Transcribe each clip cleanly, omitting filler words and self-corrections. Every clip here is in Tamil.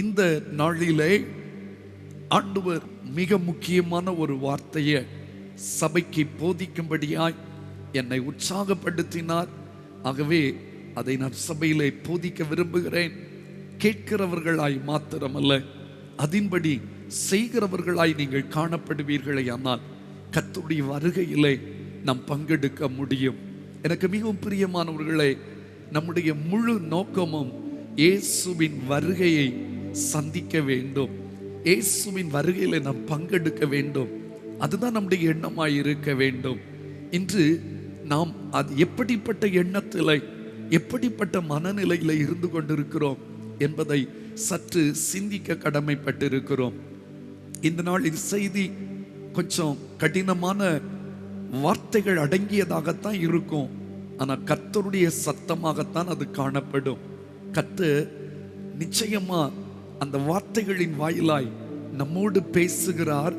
இந்த நாளிலே ஆண்டவர் மிக முக்கியமான ஒரு வார்த்தையை சபைக்கு போதிக்கும்படியாய் என்னை உற்சாகப்படுத்தினார். ஆகவே அதை நான் சபையிலே போதிக்க விரும்புகிறேன். கேட்கிறவர்களாய் மாத்திரமல்ல, அதின்படி செய்கிறவர்களாய் நீங்கள் காணப்படுவீர்களே. ஆனால் கர்த்தருடைய வருகையிலே நாம் பங்கெடுக்க முடியும். எனக்கு மிகவும் பிரியமானவர்களே, நம்முடைய முழு நோக்கமும் இயேசுவின் வருகையை சந்திக்க வேண்டும். இயேசுவின் வருகையிலே நாம் பங்கெடுக்க வேண்டும். அதுதான் நம்முடைய எண்ணமாய் இருக்க வேண்டும். இன்று நாம் அது எப்படிப்பட்ட எண்ணத்தில், எப்படிப்பட்ட மனநிலையில் இருந்து கொண்டிருக்கிறோம் என்பதை சற்று சிந்திக்க கடமைப்பட்டிருக்கிறோம். இந்த நாள் இந்த செய்தி கொஞ்சம் கடினமான வார்த்தைகள் அடங்கியதாகத்தான் இருக்கும். ஆனால் கர்த்தருடைய சத்தமாகத்தான் அது காணப்படும். கர்த்தர் நிச்சயமா அந்த வார்த்தைகளின் வாயிலாய் நம்மோடு பேசுகிறார்.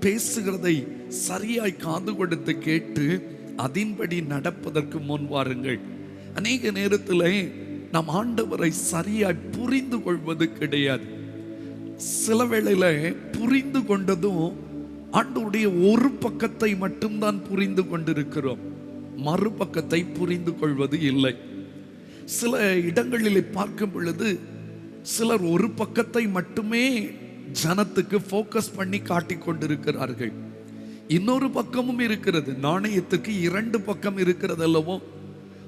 பேசுகிறதை சரியாய் காது கொடுத்து கேட்டு அதின்படி நடப்பதற்கு முன் வாருங்கள். அநேக நேரத்தில் நாம் ஆண்டவரை சரியாய் புரிந்து கொள்வது கிடையாது. சில வேளையில புரிந்து கொண்டதும் ஆண்டவருடைய ஒரு பக்கத்தை மட்டும்தான் புரிந்து கொண்டிருக்கிறோம், மறுபக்கத்தை புரிந்து கொள்வது இல்லை. சில இடங்களிலே பார்க்கும் பொழுது சிலர் ஒரு பக்கத்தை மட்டுமே ஜனத்துக்கு போக்கஸ் பண்ணி காட்டிக் கொண்டிருக்கிறார்கள். இன்னொரு பக்கமும் இருக்கிறது. நாணயத்துக்கு இரண்டு பக்கம் இருக்கிறது அல்லவோ?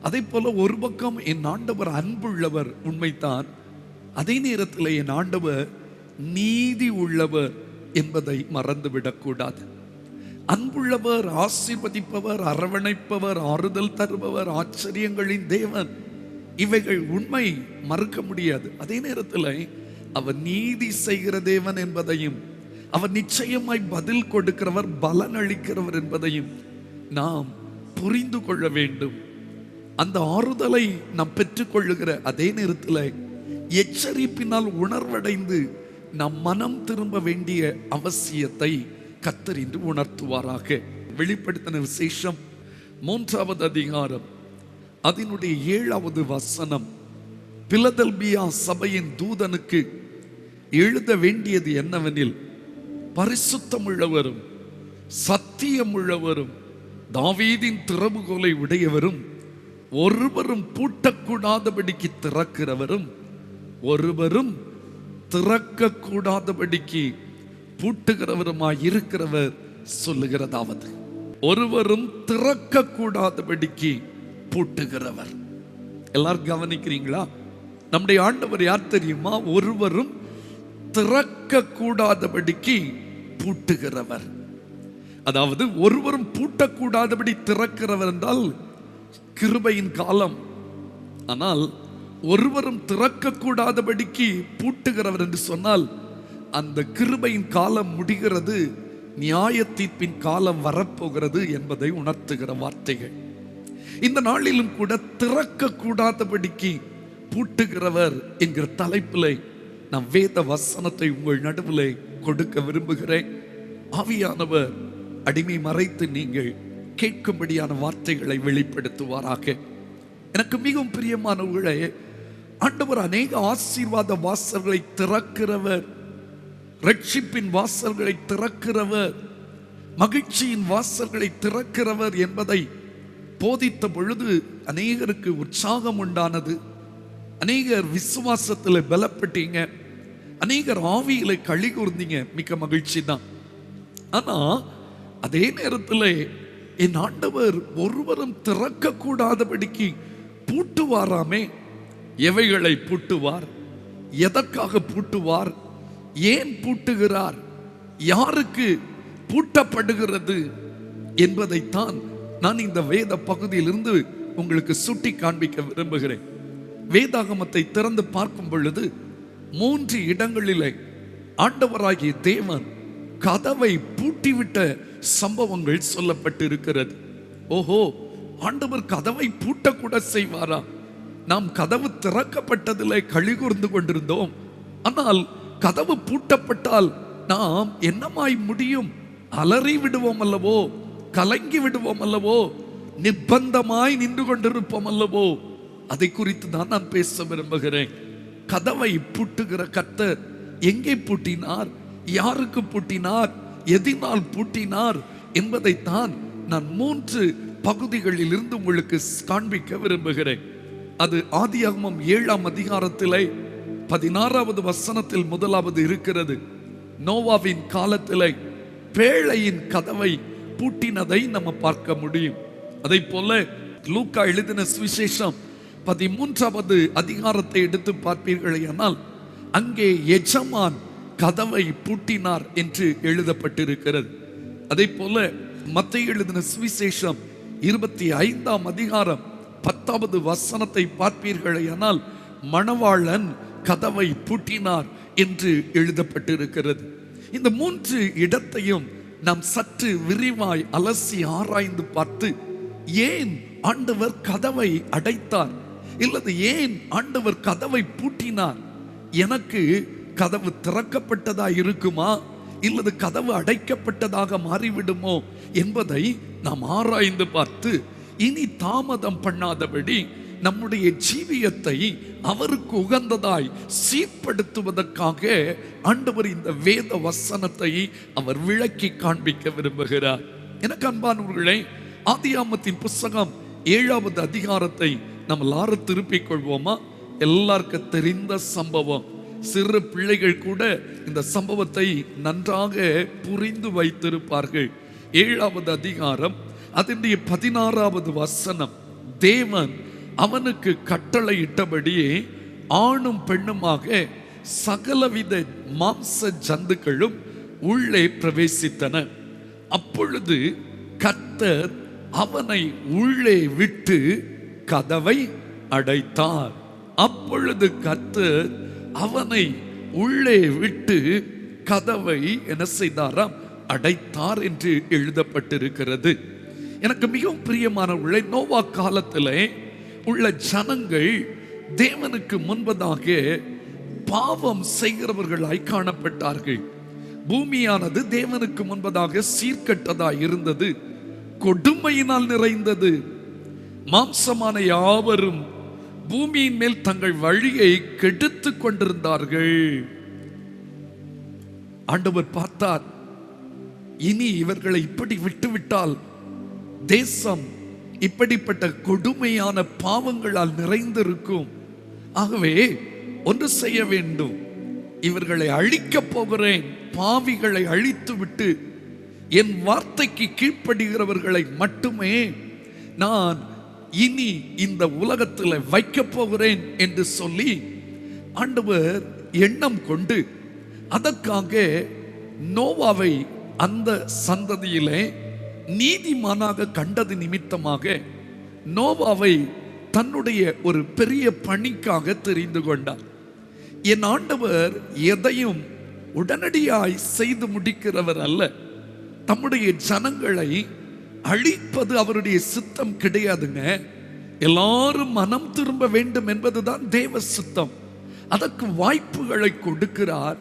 அதே போல ஒரு பக்கம் என் ஆண்டவர் அன்புள்ளவர், உண்மைத்தான். அதே நேரத்தில் என் ஆண்டவர் நீதி உள்ளவர் என்பதை மறந்துவிடக் கூடாது. அன்புள்ளவர், ஆசீர்வதிப்பவர், அரவணைப்பவர், ஆறுதல் தருபவர், ஆச்சரியங்களின் தேவன், இவைகள் உண்மை, மறுக்க முடியாது. அதே நேரத்தில் அவர் நீதி செய்கிற தேவன் என்பதையும், அவர் நிச்சயமாய் பதில் கொடுக்கிறவர், பலன் அளிக்கிறவர் என்பதையும் நாம் புரிந்து கொள்ள வேண்டும். அந்த ஆறுதலை நாம் பெற்றுக்கொள்ளுகிற அதே நேரத்தில் எச்சரிப்பினால் உணர்வடைந்து நாம் மனம் திரும்ப வேண்டிய அவசியத்தை கர்த்தர் இன்று உணர்த்துவாராக. வெளிப்படுத்தின விசேஷம் 3வது அதிகாரம் அதனுடைய 7வது வசனம். பிலதெல்பியா சபையின் தூதனுக்கு எழுத வேண்டியது என்னவெனில், பரிசுத்தமுள்ளவரும் சத்தியமுள்ளவரும் தாவீதின் திறவுகோலை உடையவரும் ஒருவரும் பூட்டக்கூடாதபடிக்கு திறக்கிறவரும் ஒருவரும் திறக்கக்கூடாதபடிக்கு பூட்டுகிறவருமாய் இருக்கிறவர் சொல்லுகிறதாவது, ஒருவரும் திறக்கக்கூடாதபடிக்கு பூட்டுகிறவர். எல்லாரும் கவனிக்கிறீங்களா? நம்முடைய ஆண்டவர் யார் தெரியுமா? ஒருவரும் திறக்கக்கூடாதபடிக்கு பூட்டுகிறவர். அதாவது ஒருவரும் பூட்டக்கூடாதபடி திறக்கிறவர் என்றால் கிருபையின் காலம். ஆனால் ஒருவரும் திறக்கக்கூடாதபடிக்கு பூட்டுகிறவர் என்று சொன்னால் அந்த கிருபையின் காலம் முடிகிறது, நியாய தீர்ப்பின் காலம் வரப்போகிறது என்பதை உணர்த்துகிற வார்த்தைகள். இந்த நாளிலும் கூட திறக்கக்கூடாதபடிக்கு பூட்டுகிறவர் என்கிற தலைப்பிலே நான் வேத வசனத்தை உங்கள் நடுவிலே கொடுக்க விரும்புகிறேன். ஆவியானவர் அடிமை மறைத்து நீங்கள் கேட்கும்படியான வார்த்தைகளை வெளிப்படுத்துவாராக. எனக்கு மிகவும் பிரியமானவர்களே, ஆண்டவர் அநேக ஆசீர்வாத வாசல்களை திறக்கிறவர், ரட்சிப்பின் வாசல்களை திறக்கிறவர், மகிழ்ச்சியின் வாசல்களை திறக்கிறவர் என்பதை போதித்த பொழுது அநேகருக்கு உற்சாகம் உண்டானது. அநேகர் விசுவாசத்தில் பலப்பட்டீங்க, அநேகர் ஆவியில களி கூர்ந்தீங்க. மிக்க மகிழ்ச்சி தான். ஆனா அதே நேரத்தில் என் ஆண்டவர் ஒருவரும் திறக்க கூடாதபடிக்கு பூட்டுவாராமே. எவைகளை பூட்டுவார்? எதற்காக பூட்டுவார்? ஏன் பூட்டுகிறார்? யாருக்கு பூட்டப்படுகிறது என்பதைத்தான் நான் இந்த வேத பகுதியிலிருந்து உங்களுக்கு சுட்டி காண்பிக்க விரும்புகிறேன். வேதாகமத்தை திறந்து பார்க்கும் பொழுது 3 இடங்களிலே ஆண்டவராகிய தேவன் கதவை பூட்டிவிட்ட சம்பவங்கள் சொல்லப்பட்டு இருக்கிறது. ஓஹோ, ஆண்டவர் கதவை பூட்டக்கூட செய்வாரா? நாம் கதவு திறக்கப்பட்டதிலே களி கூர்ந்து கொண்டிருந்தோம். ஆனால் கதவு பூட்டப்பட்டால் நாம் என்னமாய் முடியும்? அலறி விடுவோம் அல்லவோ, கலங்கி விடுவோம் அல்லவோ, நிர்பந்தமாய் நின்று கொண்டிருப்போம் அல்லவோ. அதை குறித்து தான் நான் பேச விரும்புகிறேன். கதவை பூட்டுகிற கர்த்தர் எங்கே பூட்டினார், யாருக்கு பூட்டினார், எதினால் பூட்டினார் என்பதைத்தான் நான் 3 பகுதிகளில் இருந்து உங்களுக்கு காண்பிக்க விரும்புகிறேன். அது ஆதியாகமம் 7ஆம் அதிகாரத்திலே 16வது வசனத்தில் முதலாவது இருக்கிறது. நோவாவின் காலத்திலே பேழையின் கதவை பூட்டினதை நம்ம பார்க்க முடியும். அதை போல லூக்கா எழுதின சுவிசேஷம் 13வது அதிகாரத்தை எடுத்து பார்ப்பீர்களேயானால் அங்கே எஜமான் கதவை பூட்டினார் என்று எழுதப்பட்டிருக்கிறது. அதை போல மத்தேயு எழுதின சுவிசேஷம் 25ஆம் அதிகாரம் 10வது வசனத்தை பார்ப்பீர்களேயானால் மணவாளன் கதவை பூட்டினார் என்று எழுதப்பட்டிருக்கிறது. இந்த 3 இடத்தையும் நாம் சற்று விரிவாய் அலசி ஆராய்ந்து பார்த்து, ஏன் ஆண்டவர் கதவை அடைத்தார், இல்லது ஏன் ஆண்டவர் கதவை பூட்டினார், எனக்கு கதவு திறக்கப்பட்டதா இருக்குமா, இல்லது கதவு அடைக்கப்பட்டதாக மாறிவிடுமோ என்பதை நாம் ஆராய்ந்து பார்த்து, இனி தாமதம் பண்ணாதபடி நம்முடைய ஜீவியத்தை அவருக்கு உகந்ததாய் சீர்படுத்துவதற்காக ஆண்டவர் இந்த வேத வசனத்தை அவர் விளக்கி காண்பிக்க விரும்புகிறார். எனக்கு அன்பானவர்களே, ஆதியாகமத்தின் புஸ்தகம் 7வது அதிகாரத்தை நம்ம எல்லாரும் திருப்பிக் கொள்வோமா? எல்லாருக்கும் தெரிந்த சம்பவம். சிறு பிள்ளைகள் கூட இந்த சம்பவத்தை நன்றாக புரிந்து வைத்திருப்பார்கள். 7வது அதிகாரம் அதனுடைய 16வது வசனம், தேவன் அவனுக்கு கட்டளையிட்டபடியே ஆணும் பெண்ணுமாக சகலவித மாம்ச ஜந்துக்களும் உள்ளே பிரவேசித்தன. அப்பொழுது கர்த்தர் அவனை உள்ளே விட்டு கதவை அடைத்தார். அப்பொழுது கர்த்தர் அவனை உள்ளே விட்டு கதவை என்ன செய்தாராம், அடைத்தார் என்று எழுதப்பட்டிருக்கிறது. எனக்கு மிகவும் பிரியமானவர்களே, நோவா காலத்திலே உள்ள ஜனங்கள் தேவனுக்கு முன்பதாக பாவம் செய்கிறவர்களாய் காணப்பட்டார்கள். பூமியானது தேவனுக்கு முன்பதாக சீர்கெட்டதாய் இருந்தது, கொடுமையினால் நிறைந்தது. மாம்சமான யாவரும் பூமியின் மேல் தங்கள் வழியை கெடுத்து கொண்டிருந்தார்கள். ஆண்டவர் பார்த்தார், இனி இவர்களை இப்படி விட்டுவிட்டால் தேசம் இப்படிப்பட்ட கொடுமையான பாவங்களால் நிறைந்திருக்கும். ஆகவே ஒன்று செய்ய வேண்டும், இவர்களை அழிக்கப் போகிறேன். பாவிகளை அழித்து விட்டு என் வார்த்தைக்கு கீழ்ப்படுகிறவர்களை மட்டுமே நான் இனி இந்த உலகத்தில் வைக்கப் போகிறேன் என்று சொல்லி ஆண்டவர் எண்ணம் கொண்டு அதற்காக நோவாவை அந்த சந்ததியிலே நீதிமானாக கண்டது நிமித்தமாக நோவாவை தன்னுடைய ஒரு பெரிய பணிக்காக தெரிந்து கொண்டார். என் ஆண்டவர் எதையும் உடனடியாய் செய்து முடிக்கிறவர் அல்ல. தம்முடைய ஜனங்களை அழிப்பது அவருடைய சித்தம் கிடையாதுங்க. எல்லாரும் மனம் திரும்ப வேண்டும் என்பதுதான் தேவ சித்தம். அதற்கு வாய்ப்புகளை கொடுக்கிறார்.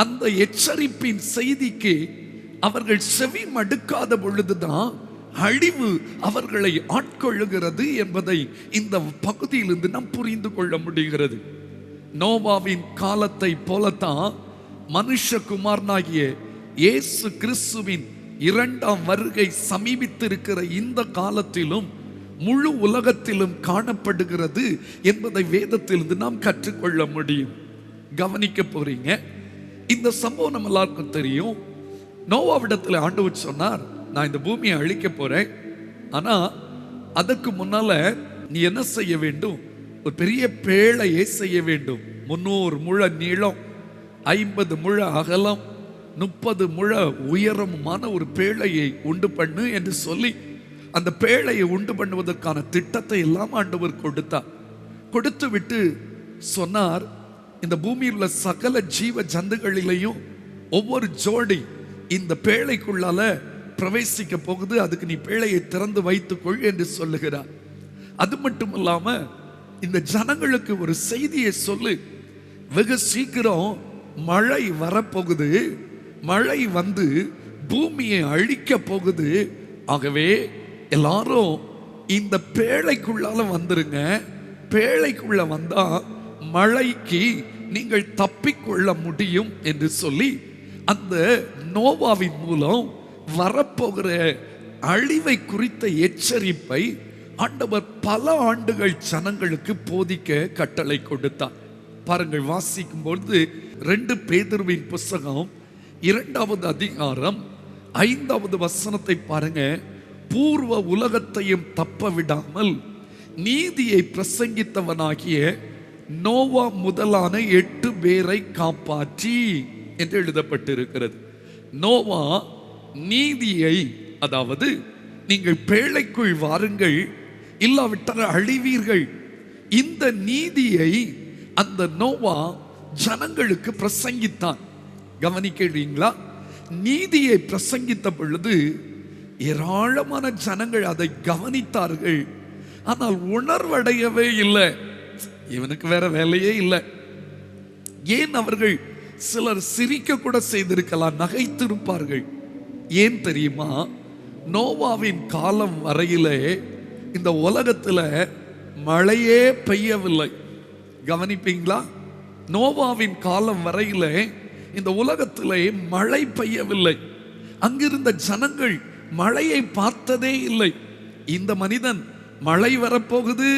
அந்த எச்சரிப்பின் செய்திக்கு அவர்கள் செவி மடுக்காத பொழுதுதான் அழிவு அவர்களை ஆட்கொள்ளுகிறது என்பதை இந்த பகுதியிலிருந்து நாம் புரிந்து கொள்ள முடிகிறது. நோவாவின் காலத்தை போலத்தான் மனுஷகுமாரனாகிய இயேசு கிறிஸ்துவின் 2ஆம் வருகை சமீபித்திருக்கிற இந்த காலத்திலும் முழு உலகத்திலும் காணப்படுகிறது என்பதை வேதத்திலிருந்து நாம் கற்றுக்கொள்ள முடியும். கவனிக்க போறீங்க, இந்த சம்பவம் நம்ம எல்லாருக்கும் தெரியும். நோவாவிடத்தில் ஆண்டவர் சொன்னார், நான் இந்த பூமியை அழிக்க போறேன், ஆனா அதற்கு முன்னால நீ என்ன செய்ய வேண்டும், ஒரு பெரிய பேழையை செய்ய வேண்டும். 300 முழ நீளம், 50 முழ அகலம், 30 முழ உயரமுமான ஒரு பேழையை உண்டு பண்ணு என்று சொல்லி அந்த பேழையை உண்டு பண்ணுவதற்கான திட்டத்தை எல்லாம் ஆண்டவர் கொடுத்தார். கொடுத்து விட்டு சொன்னார், இந்த பூமியில் உள்ள சகல ஜீவ ஜந்துகளிலேயும் ஒவ்வொரு ஜோடி இந்த பேழைக்குள்ளால பிரவேசிக்க போகுது, அதுக்கு நீ பேழையை திறந்து வைத்துக்கொள் என்று சொல்லுகிறார். அது மட்டும் இல்லாம இந்த ஜனங்களுக்கு ஒரு செய்தியை சொல்லு, வெகு சீக்கிரம் மழை வரப்போகுது, மழை வந்து பூமியை அழிக்க போகுது. ஆகவே எல்லாரும் இந்த பேழைக்குள்ளால வந்துருங்க, பேழைக்குள்ள வந்தா மழைக்கு நீங்கள் தப்பிக்கொள்ள முடியும் என்று சொல்லி அந்த நோவாவின் மூலம் வரப்போகிற அழிவை குறித்த எச்சரிப்பை ஆண்டவர் பல ஆண்டுகள் ஜனங்களுக்கு போதிக்க கட்டளை கொடுத்தார். பாருங்கள், வாசிக்கும் பொழுது 2 பேதுருவின் புஸ்தகம் 2வது அதிகாரம் 5வது வசனத்தை பாருங்க. பூர்வ உலகத்தையும் தப்ப விடாமல் நீதியை பிரசங்கித்தவனாகிய நோவா முதலான 8 பேரை காப்பாற்றி என்று எழுதப்பட்டிருக்கிறது. நோவா நீதியை, அதாவது நீங்கள் பேழைக்குள் வாருங்கள், இல்லாவிட்டால் அழிவீர்கள், இந்த நீதியை அந்த நோவா ஜனங்களுக்கு பிரசங்கித்தான். கவனிக்கிறீங்களா? நீதியை பிரசங்கித்த பொழுது ஏராளமான ஜனங்கள் அதை கவனித்தார்கள். ஆனால் உணர்வடையவே இல்லை. இவனுக்கு வேற வேலையே இல்லை. ஏன் அவர்கள் சிலர் சிரிக்க கூட செய்திருக்கலாம், நகைத்திருப்பார்கள். ஏன் தெரியுமா? நோவாவின் காலம் வரையிலே இந்த உலகத்துல மழையே பெய்யவில்லை. கவனிப்பீங்களா? நோவாவின் காலம் வரையிலே இந்த உலகத்திலே மழை பெய்யவில்லை. அங்கிருந்த ஜனங்கள் மழையை பார்த்ததே இல்லை. இந்த மனிதன் மழை வரப்போகுது,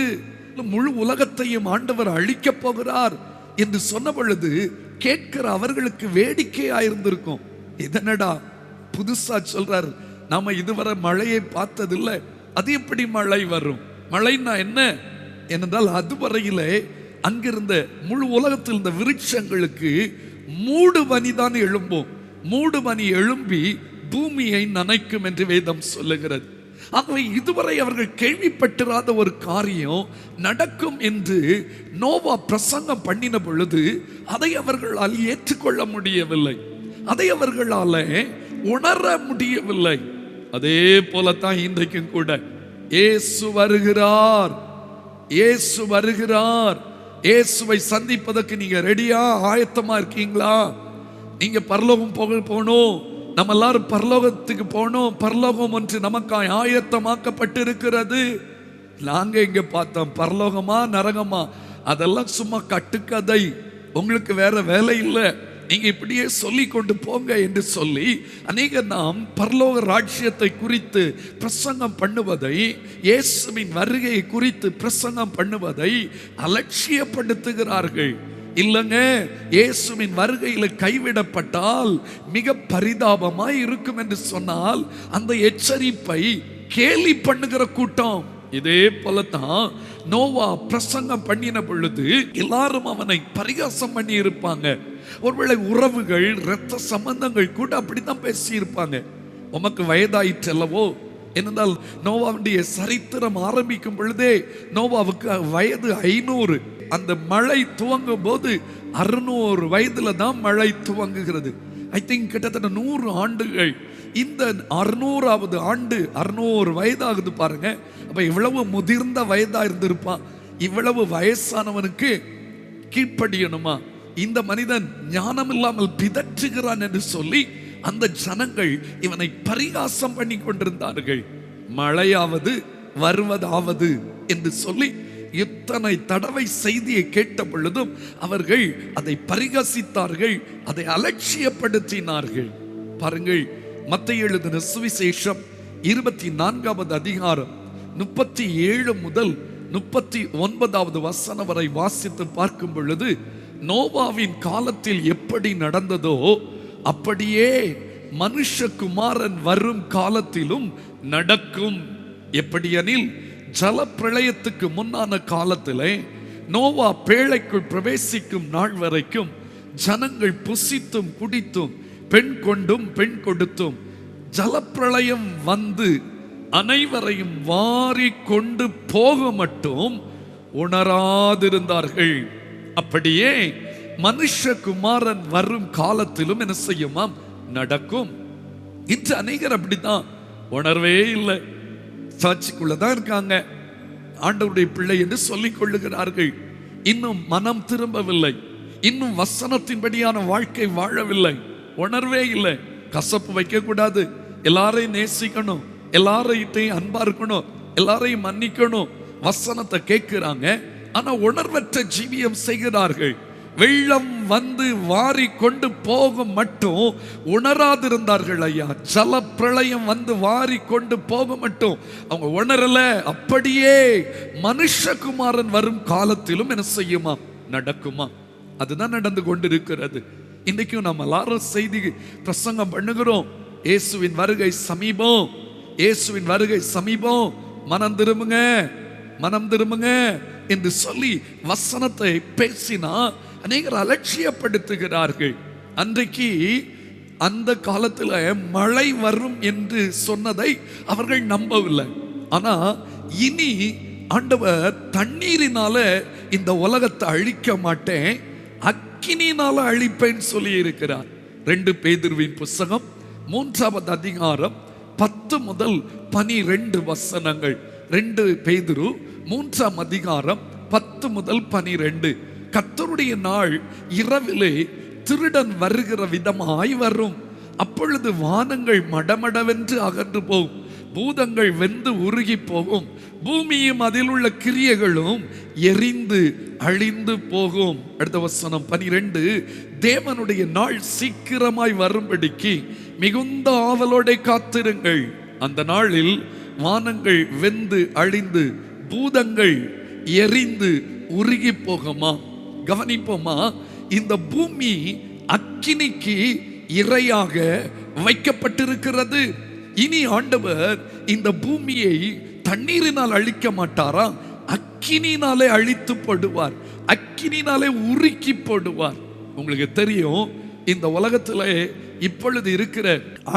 முழு உலகத்தையும் ஆண்டவர் அழிக்கப் போகிறார் என்று சொன்ன பொழுது கேட்கிற அவர்களுக்கு வேடிக்கையாயிருந்திருக்கும். இதனடா புதுசா சொல்றார், நாம இதுவரை மழையை பார்த்ததில்லை, அது எப்படி மழை வரும்? மழைன்னா என்ன என்றால், அதுவரையிலே அங்கிருந்த முழு உலகத்தில் இருந்த விருட்சங்களுக்கு மூடு பனிதான் எழும்பும். மூடு பனி எழும்பி பூமியை நனைக்கும் என்று வேதம் சொல்லுகிறது. ஆகவே இதுவரை அவர்கள் கேள்விப்பட்டிராத ஒரு காரியம் நடக்கும் என்று நோவா பிரசங்கம் பண்ணின பொழுது அதை அவர்களால் ஏற்றுக்கொள்ள முடியவில்லை, அதை அவர்களால் உணர முடியவில்லை. அதே போலத்தான் இன்றைக்கும் கூட இயேசு வருகிறார், இயேசு வருகிறார். இயேசுவை சந்திப்பதற்கு நீங்க ரெடியா, ஆயத்தமா இருக்கீங்களா? நீங்க பரலோகம் போகணும், நம்ம எல்லாரும் பரலோகத்துக்கு போனோம், பரலோகம் ஒன்று நமக்காய் ஆயத்தமாக்கப்பட்டு இருக்கிறது. நாங்க இங்க பார்த்தோம் பரலோகமா நரகமா, அதெல்லாம் சும்மா கட்டுக்கதை, உங்களுக்கு வேற வேலை இல்லை, நீங்க இப்படியே சொல்லி கொண்டு போங்க என்று சொல்லி அநேக நாம் பரலோக ராஜ்யத்தை குறித்து பிரசங்கம் பண்ணுவதை, இயேசுவின் வருகையை குறித்து பிரசங்கம் பண்ணுவதை அலட்சியப்படுத்துகிறார்கள். இல்லங்க, இயேசுவின் வருகையில் கைவிடப்பட்டால் மிக பரிதாபமாய் இருக்கும் என்று சொன்னால் அந்த எச்சரிப்பை கேலி பண்ணுகிற கூட்டம். இதே போலதான் நோவா பிரசங்கம் பண்ணின பொழுது எல்லாரும் அவனை பரிகாசம் பண்ணி இருப்பாங்க. ஒருவேளை உறவுகள், இரத்த சம்பந்தங்கள் கூட அப்படித்தான் பேசி இருப்பாங்க. உமக்கு வயதாயிற்றல்லவோ என்றால், நோவாவுடைய சரித்திரம் ஆரம்பிக்கும் பொழுதே நோவாவுக்கு வயது 500. அந்த மழை துவங்கும் போது 600 வயதுல தான் மழை துவங்குகிறது. ஐ திங்க் கிட்டத்தட்ட 100 ஆண்டுகள். இந்த 600வது ஆண்டு 600 வயதாகுது பாருங்க. அப்ப இவ்வளவு முதிர்ந்த வயதா இருந்திருப்பான். இவ்வளவு வயசானவனுக்கு கீழ்ப்படியணுமா? இந்த மனிதன் ஞானம் இல்லாமல் பிதற்றுகிறான் என்று சொல்லி அந்த ஜனங்கள் இவனை பரிகாசம் பண்ணி கொண்டிருந்தார்கள். மழையாவது வருவதாவது என்று சொல்லி இத்தனை தடவை செய்தியை கேட்ட பொழுதும் அவர்கள் அதை பரிகசித்தார்கள், அதை அலட்சியப்படுத்தினார்கள். பாருங்கள், மத்தேயு எழுதின சுவிசேஷம் 24வது அதிகாரம் 37 முதல் 39வது வசனம் வரை வாசித்து பார்க்கும் பொழுது, நோவாவின் காலத்தில் எப்படி நடந்ததோ அப்படியே மனுஷகுமாரன் வரும் காலத்திலும் நடக்கும். எப்படியெனில், ஜலப்பிரளயத்துக்கு முன்னான காலத்திலே நோவா பேழைக்குள் பிரவேசிக்கும் நாள் வரைக்கும் ஜனங்கள் புசித்தும் குடித்தும் பெண் கொண்டும் பெண் கொடுத்தும் ஜலப்பிரளயம் வந்து அனைவரையும் வாரி கொண்டு போக மட்டும் உணராதிருந்தார்கள். அப்படியே மனுஷகுமாரன் வரும் காலத்திலும் என்ன செய்யுமாம்? நடக்கும். இன்று அநேகர் அப்படித்தான், உணர்வே இல்லை. சாட்சிக்குள்ளதான் இருக்காங்க, ஆண்டவருடைய பிள்ளை என்று சொல்லிக் கொள்ளுகிறார்கள். இன்னும் மனம் திரும்பவில்லை, இன்னும் வசனத்தின்படியான வாழ்க்கை வாழவில்லை, உணர்வே இல்லை. கசப்பு வைக்க கூடாது, எல்லாரையும் நேசிக்கணும், எல்லாரையும் அன்பா இருக்கணும், எல்லாரையும் மன்னிக்கணும். வசனத்தை கேட்கிறாங்க, ஆனா உணர்வற்ற ஜீவியம் செய்கிறார்கள். வெள்ளம் வந்து வாரி கொண்டு போகும் மட்டும் உணராதிருந்தார்கள் ஐயா. ஜல பிரளயம் வந்து வாரி கொண்டு போக மட்டும் அவங்க உணரல. அப்படியே மனுஷகுமாரன் வரும் காலத்திலும் என்ன செய்யுமா, நடக்குமா? அதுதான் நடந்து கொண்டிருக்கிறது. இன்னைக்கும் நம்ம எல்லாரும் செய்தி பிரசங்கம் பண்ணுகிறோம், இயேசுவின் வருகை சமீபம், இயேசுவின் வருகை சமீபம், மனம் திரும்புங்க, மனம் திரும்புங்க என்று சொல்லி வசனத்தை பேசினா அநேகர் அலட்சியப்படுத்துகிறார்கள். அன்றைக்கு அந்த காலத்தில் மழை வரும் என்று சொன்னதை அவர்கள் நம்பவில்லை. ஆனா இனி ஆண்டவர் தண்ணீரினால இந்த உலகத்தை அழிக்க மாட்டேன், அக்கினினால அழிப்பேன் சொல்லி இருக்கிறார். 2 பேதுருவின் புஸ்தகம் 3வது அதிகாரம் 10 முதல் 12 வசனங்கள். 2 பேதுரு 3ஆம் அதிகாரம் 10 முதல் 12. கர்த்தருடைய நாள் இரவிலே திருடன் வருகிற விதமாய் வரும். அப்பொழுது வானங்கள் மடமடவென்று அகன்று போகும், பூதங்கள் வெந்து உருகி போகும், பூமியும் அதில் உள்ள கிரியைகளும் எரிந்து அழிந்து போகும். அடுத்த வசனம் 12. தேவனுடைய நாள் சீக்கிரமாய் வரும்படிக்கு மிகுந்த ஆவலோட காத்திருங்கள். அந்த நாளில் வானங்கள் வெந்து அழிந்து பூதங்கள் எரிந்து உருகி போகுமா? கவனிப்போமா? இந்த பூமி அக்கினிக்கு இரையாக வைக்கப்பட்டிருக்கிறது. இனி ஆண்டவர் இந்த பூமியை தண்ணீரினால் அழிக்க மாட்டாரா, அக்கினினாலே அழித்து போடுவார், அக்கினினாலே உருக்கி போடுவார். உங்களுக்கு தெரியும், இந்த உலகத்துல இப்பொழுது இருக்கிற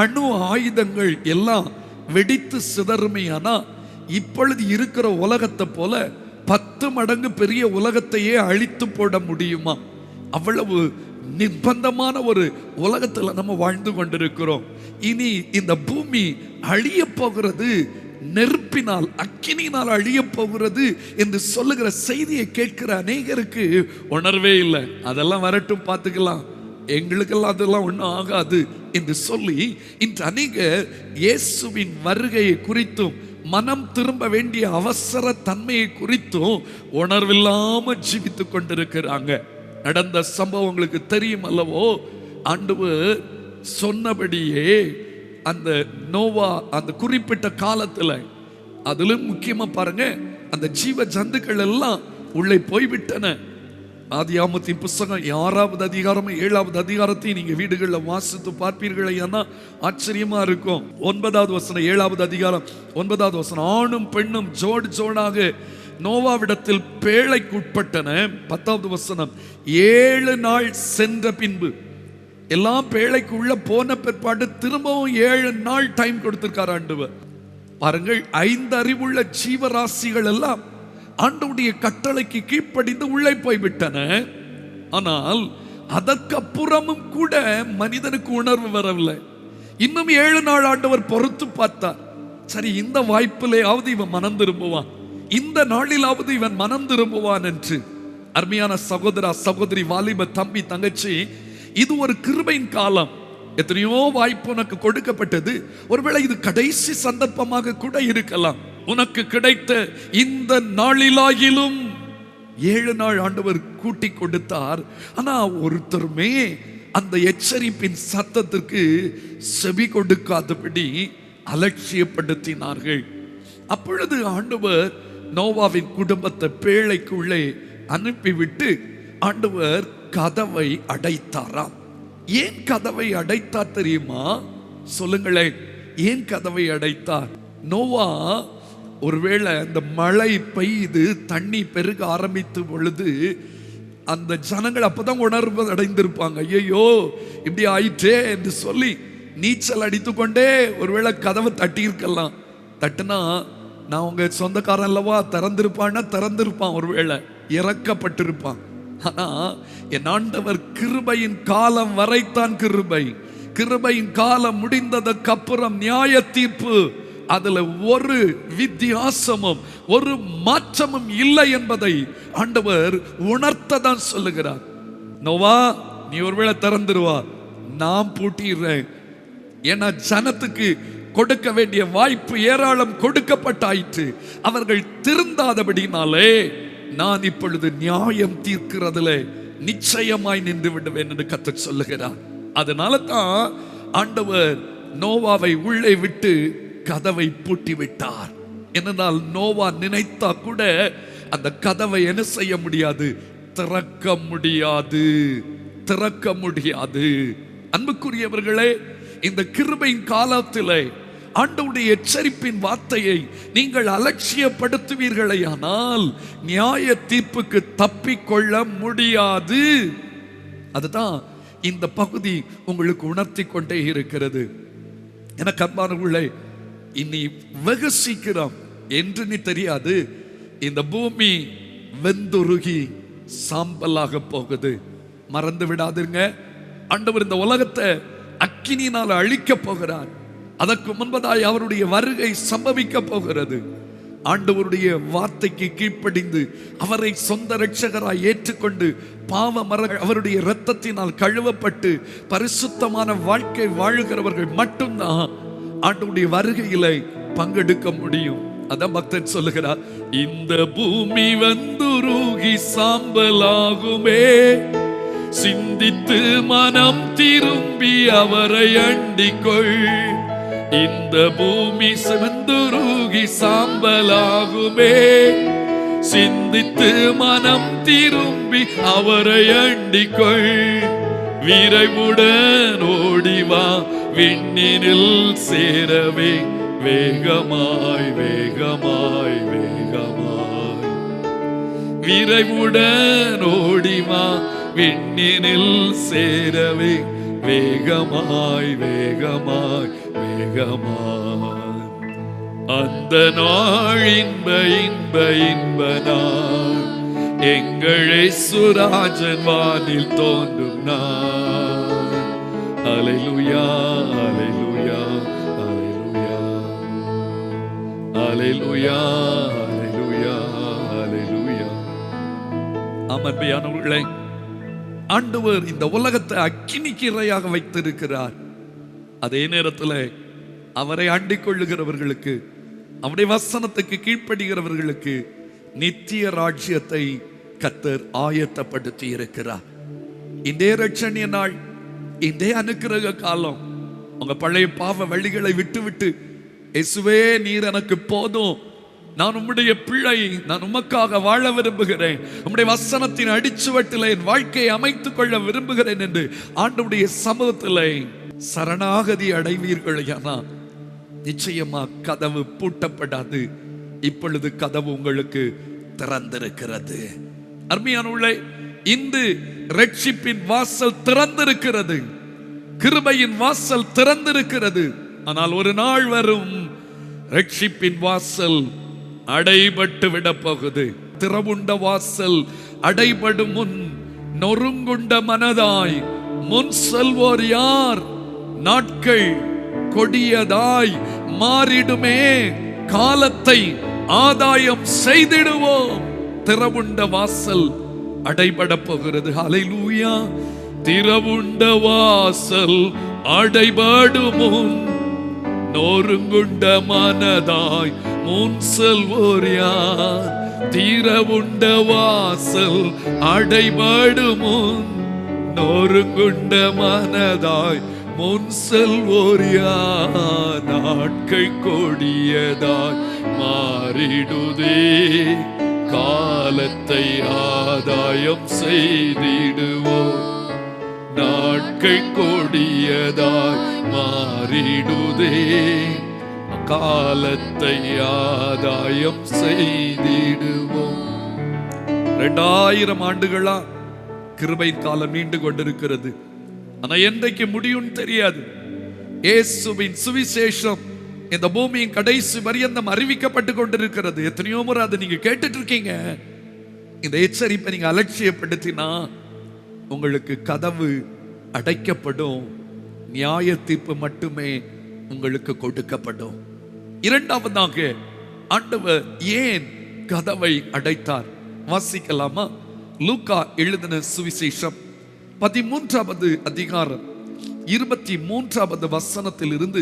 அணு ஆயுதங்கள் எல்லாம் வெடித்து சிதறுமையானா இப்பொழுது இருக்கிற உலகத்தை போல 10 மடங்கு பெரிய உலகத்தையே அழித்து போட முடியுமா? அவ்வளவு நிர்பந்தமான ஒரு உலகத்துல நம்ம வாழ்ந்து கொண்டிருக்கிறோம். இனி இந்த பூமி அழிய போகிறது, நெருப்பினால் அக்கினினால் அழிய போகிறது என்று சொல்லுகிற செய்தியை கேட்கிற அநேகருக்கு உணர்வே இல்லை. அதெல்லாம் வரட்டும், பார்த்துக்கலாம், எங்களுக்கெல்லாம் அதெல்லாம் ஒன்றும் ஆகாது என்று சொல்லி இன்று அநேகர் இயேசுவின் வருகையை குறித்தும் மனம் திரும்ப வேண்டிய அவசர தன்மையை குறித்தும் உணர்வில்லாம ஜீவித்துக் கொண்டிருக்கிறாங்க. நடந்த சம்பவம் உங்களுக்கு தெரியும் அல்லவோ? ஆண்டவர் சொன்னபடியே அந்த நோவா அந்த குறிப்பிட்ட காலத்துல, அதிலும் முக்கியமா பாருங்க, அந்த ஜீவ ஜந்துக்கள் எல்லாம் உள்ளே போய்விட்டன. ஆதியாகமத்தின் புஸ்தகம் 6வது அதிகாரம் 7வது அதிகாரத்தையும் நீங்க வீடுகளில் வாசித்து பார்ப்பீர்கள். ஏன்னா ஆச்சரியமா இருக்கும். 9வது வசனம் 7வது அதிகாரம் 9வது வசனம், ஆணும் பெண்ணும் ஜோடு ஜோடாக நோவாவிடத்தில் பேழைக்கு உட்பட்டன. 10வது வசனம், 7 நாள் சென்ற பின்பு, எல்லாம் பேழைக்கு உள்ள போன பிற்பாடு திரும்பவும் 7 நாள் டைம் கொடுத்திருக்கார் ஆண்டவர். பாருங்கள், 5 அறிவுள்ள ஜீவராசிகள் எல்லாம் ஆண்டவருடைய கட்டளைக்கு கீழ்ப்படிந்து உள்ளே போய்விட்டன. ஆனால் அதற்கப்புறமும் கூட மனிதனுக்கு உணர்வு வரவில்லை. இன்னும் 7 நாள் ஆண்டவர் பொறுத்து பார்த்தார். சரி, இந்த வாய்ப்பிலேயாவது இவன் மனம் திரும்புவான், இந்த நாளிலாவது இவன் மனம் திரும்புவான் என்று. அருமையான சகோதரா சகோதரி, வாலிப தம்பி தங்கச்சி, இது ஒரு கிருபையின் காலம். எத்தனையோ வாய்ப்பு உனக்கு கொடுக்கப்பட்டது. ஒருவேளை இது கடைசி சந்தர்ப்பமாக கூட இருக்கலாம். உனக்கு கிடைத்த இந்த நாளிலாகிலும் 7 நாள் ஆண்டவர் கூட்டி கொடுத்தார். ஆனா ஒருத்தருமே அந்த எச்சரிப்பின் சத்தத்திற்கு செவி கொடுக்காதபடி அலட்சியப்படுத்தினார்கள். அப்பொழுது ஆண்டவர் நோவாவின் குடும்பத்தை பேழைக்குள்ளே அனுப்பிவிட்டு ஆண்டவர் கதவை அடைத்தாராம். ஏன் கதவை அடைத்தார் தெரியுமா? சொல்லுங்களேன், ஏன் கதவை அடைத்தார்? நோவா ஒருவேளை அந்த மழை பெய்து தண்ணி பெருக ஆரம்பித்த பொழுது அந்த ஜனங்கள் அப்பதான் உணர்வு அடைந்திருப்பாங்க. ஐயோ இப்படி ஆயிற்றே என்று சொல்லி நீச்சல் அடித்துக்கொண்டே ஒருவேளை கதவை தட்டி இருக்கலாம். தட்டுனா நான் உங்க சொந்தக்காரன் அல்லவா, திறந்திருப்பான்னா திறந்திருப்பான், ஒருவேளை இறக்கப்பட்டிருப்பான். ஆனா என் ஆண்டவர் கிருபையின் காலம் வரைத்தான் கிருபை, கிருபையின் காலம் முடிந்ததற்கு அப்புறம் நியாய தீர்ப்பு. அதுல ஒரு வித்தியாசமும் ஒரு மாற்றமும் இல்லை என்பதை ஆண்டவர் உணர்த்ததான் சொல்லுகிறார். நோவா, நீ ஒருவேளை திறந்துருவா, நான் பூட்டிடுறேன். ஏன்னா ஜனத்துக்கு கொடுக்க வேண்டிய வாய்ப்பு ஏராளம் கொடுக்கப்பட்டாயிற்று. அவர்கள் திருந்தாதபடினாலே நான் இப்பொழுது நியாயம் தீர்க்கிறதுல நிச்சயமாய் நின்று விடுவேன் என்று கர்த்தர் சொல்லுகிறார். அதனால தான் ஆண்டவர் நோவாவை உள்ளே விட்டு கதவை பூட்டி விட்டார். ஏனென்றால் நோவா நினைத்தா கூட அந்த கதவை என்ன செய்ய முடியாது, திறக்க முடியாது, திறக்க முடியாது. அன்புக்குரியவர்களே, இந்த கிருபையின் காலத்திலே ஆண்டவருடைய எச்சரிப்பின் வார்த்தையை நீங்கள் அலட்சியப்படுத்துவீர்களேயானால் நியாய தீர்ப்புக்கு தப்பிக்கொள்ள முடியாது. அதுதான் இந்த பகுதி உங்களுக்கு உணர்த்தி கொண்டே இருக்கிறது. எனக்கு அன்பானவர்களே, இனி வெகு சீக்கிரம் என்று நீ தெரியாது, இந்த பூமி வெந்துருகி சாம்பலாக போகுது. மறந்து விடாதுங்க, ஆண்டவர் இந்த உலகத்தை அக்கினியினால் அழிக்க போகிறார். அதற்கு முன்பதாய் அவருடைய வருகை சம்பவிக்க போகிறது. ஆண்டவருடைய வார்த்தைக்கு கீழ்ப்படிந்து அவரை சொந்த இரட்சகராய் ஏற்றுக்கொண்டு பாவ அவருடைய இரத்தத்தினால் கழுவப்பட்டு பரிசுத்தமான வாழ்க்கை வாழுகிறவர்கள் மட்டும்தான் ஆண்டவருடைய வருகையில பங்கெடுக்க முடியும். அதான் பக்தன் சொல்லுகிறார், இந்த பூமி வந்துருகி சாம்பலாகுமே, சிந்தித்து மனம் திரும்பி அவரை அண்டிக்கொள். இந்த பூமி வந்துருகி சாம்பலாகுமே, சிந்தித்து மனம் திரும்பி அவரை அண்டிக்கொள். விரைவுடன் ஓடிவா விண்ணினில் சேரவே, வேகமாய் வேகமாய் வேகமாய். விரைவுடன் ஓடிவா விண்ணினில் சேரவே, வேகமாய் வேகமாய் வேகமாய். அந்த நாள் இன்ப இன்ப இன்ப நாள், எங்கள் இயேசுராஜன் வானில் தோன்றும் நாள். அல்லேலூயா அல்லேலூயா அல்லேலூயா அல்லேலூயா அல்லேலூயா அல்லேலூயா. அன்புள்ளே, ஆண்டவர் இந்த உலகத்தை அக்கினிக்கு இரையாக வைத்திருக்கிறார். அதே நேரத்தில் அவரை அண்டிக் கொள்ளுகிறவர்களுக்கு, அவருடைய வசனத்துக்கு கீழ்ப்படுகிறவர்களுக்கு நித்திய ராஜ்யத்தை கர்த்தர் ஆயத்தப்படுத்தி இருக்கிறார். இன்றைய ரட்சணிய நாள், இன்றைய அனுக்கிரக காலம். உங்க பழைய பாவ வழிகளை விட்டுவிட்டு, இயேசுவே நீர் எனக்கு போதும், நான் உம்முடைய பிள்ளை, நான் உமக்காக வாழ விரும்புகிறேன், உம்முடைய வசனத்தின் அடிச்சுவட்டில் என் வாழ்க்கையை அமைத்துக் கொள்ள விரும்புகிறேன் என்று ஆண்டவருடைய சமூகத்தில் சரணாகதி அடைவீர்களானா நிச்சயமா கதவு பூட்டப்படாது. இப்பொழுது கதவு உங்களுக்கு திறந்திருக்கிறது. அருமையானவர்களே, இன்று ரட்சிப்பின் வாசல் திறந்திருக்கிறது, கிருபையின் வாசல் திறந்திருக்கிறது. ஆனால் ஒரு நாள் வரும், ரட்சிப்பின் வாசல் அடைபட்டு விட போகுது. திறவுண்ட வாசல் அடைபடும் முன் நொறுங்குண்ட மனதாய் முன் செல்வோர் யார்? நாட்கள் கொடியதாய் மாறிடுமே, காலத்தை ஆதாயம் செய்திடுவோம். திறவுண்ட வாசல் அடைபட போகிறது. ஹல்லேலூயா. திறவுண்ட வாசல் அடைபடும் முன் நொறுங்குண்ட மனதாய் முன் செல்வோர் யார்? திறவுண்ட வாசல் அடைபடும் முன் நொறுங்குண்ட மனதாய் முன் செல்வோர் யார்? நாட்கள் கொடியதாய் மாறிடுதே, காலத்தை ஆதாயம் செய்திடுவோம். நாட்கள் கொடியதாய் மாறிடுதே, காலத்தை ஆதாயம் செய்திடுவோம். 2000 ஆண்டுகளா கிருபை காலம் நீண்டு கொண்டிருக்கிறது. ஆனா என்றைக்கு முடியும் தெரியாது. இயேசுவின் சுவிசேஷம் இந்த பூமியின் கடைசி பரியந்தம் அறிவிக்கப்பட்டு கொண்டிருக்கிறது. எத்தனையோ முறை அதை நீங்க கேட்டுட்டு இருக்கீங்க. இந்த எச்சரிப்பை நீங்க அலட்சியப்படுத்தினா உங்களுக்கு கதவு அடைக்கப்படும், நியாய தீர்ப்பு மட்டுமே உங்களுக்கு கொடுக்கப்படும். இரண்டாவதாக ஆண்டவர் ஏன் கதவை அடைத்தார்? வாசிக்கலாமா? லூக்கா எழுதின சுவிசேஷம் 13வது அதிகாரம் 23வது வசனத்தில் இருந்து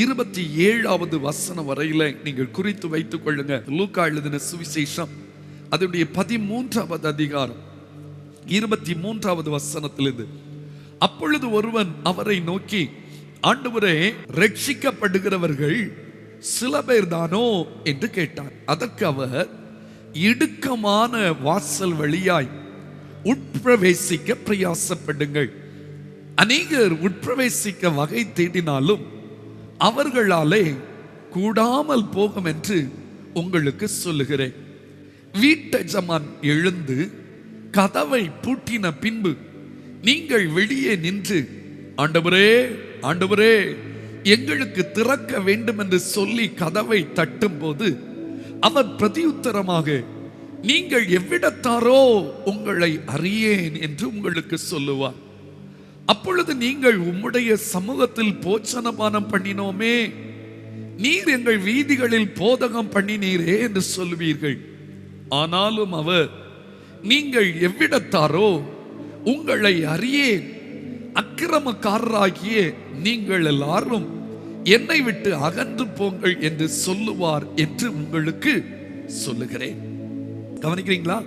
27வது வசனம் வரையில நீங்கள் குறித்து வைத்துக் கொள்ளுங்க. லூக்கா எழுதின சுவிசேஷம் அதனுடைய 13வது அதிகாரம் 23வது வசனத்திலிருந்து, அப்பொழுது ஒருவன் அவரை நோக்கி, ஆண்டவரே, ரட்சிக்கப்படுகிறவர்கள் சில பேர் தானோ என்று கேட்டார். அதற்கு அவர், இடுக்கமான வாசல் வழியாய் உட்பிரவேசிக்க பிரயாசப்படுங்கள். அநேகர் உட்பிரவேசிக்க வகை தேடினாலும் அவர்களாலே கூடாமல் போகும் என்று உங்களுக்கு சொல்லுகிறேன். வீட்டெஜமான் எழுந்து கதவை பூட்டின பின்பு நீங்கள் வெளியே நின்று, ஆண்டவரே, ஆண்டவரே, எங்களுக்கு திறக்க வேண்டும் என்று சொல்லி கதவை தட்டும் போது அவர் பிரதியுத்தரமாக, நீங்கள் எவ்விடத்தாரோ உங்களை அறியேன் என்று உங்களுக்கு சொல்லுவார். அப்பொழுது நீங்கள், உம்முடைய சமூகத்தில் போச்சனபானம் பண்ணினோமே, நீர் எங்கள் வீதிகளில் போதகம் பண்ணினீரே என்று சொல்லுவீர்கள். ஆனாலும் அவர், நீங்கள் எவ்விடத்தாரோ உங்களை அறியேன், அக்கிரமக்காரராகிய நீங்கள் எல்லாரும் என்னை விட்டு அகன்று போங்கள் என்று சொல்லுவார் என்று உங்களுக்கு சொல்லுகிறேன். கவனிக்கிறீங்களா?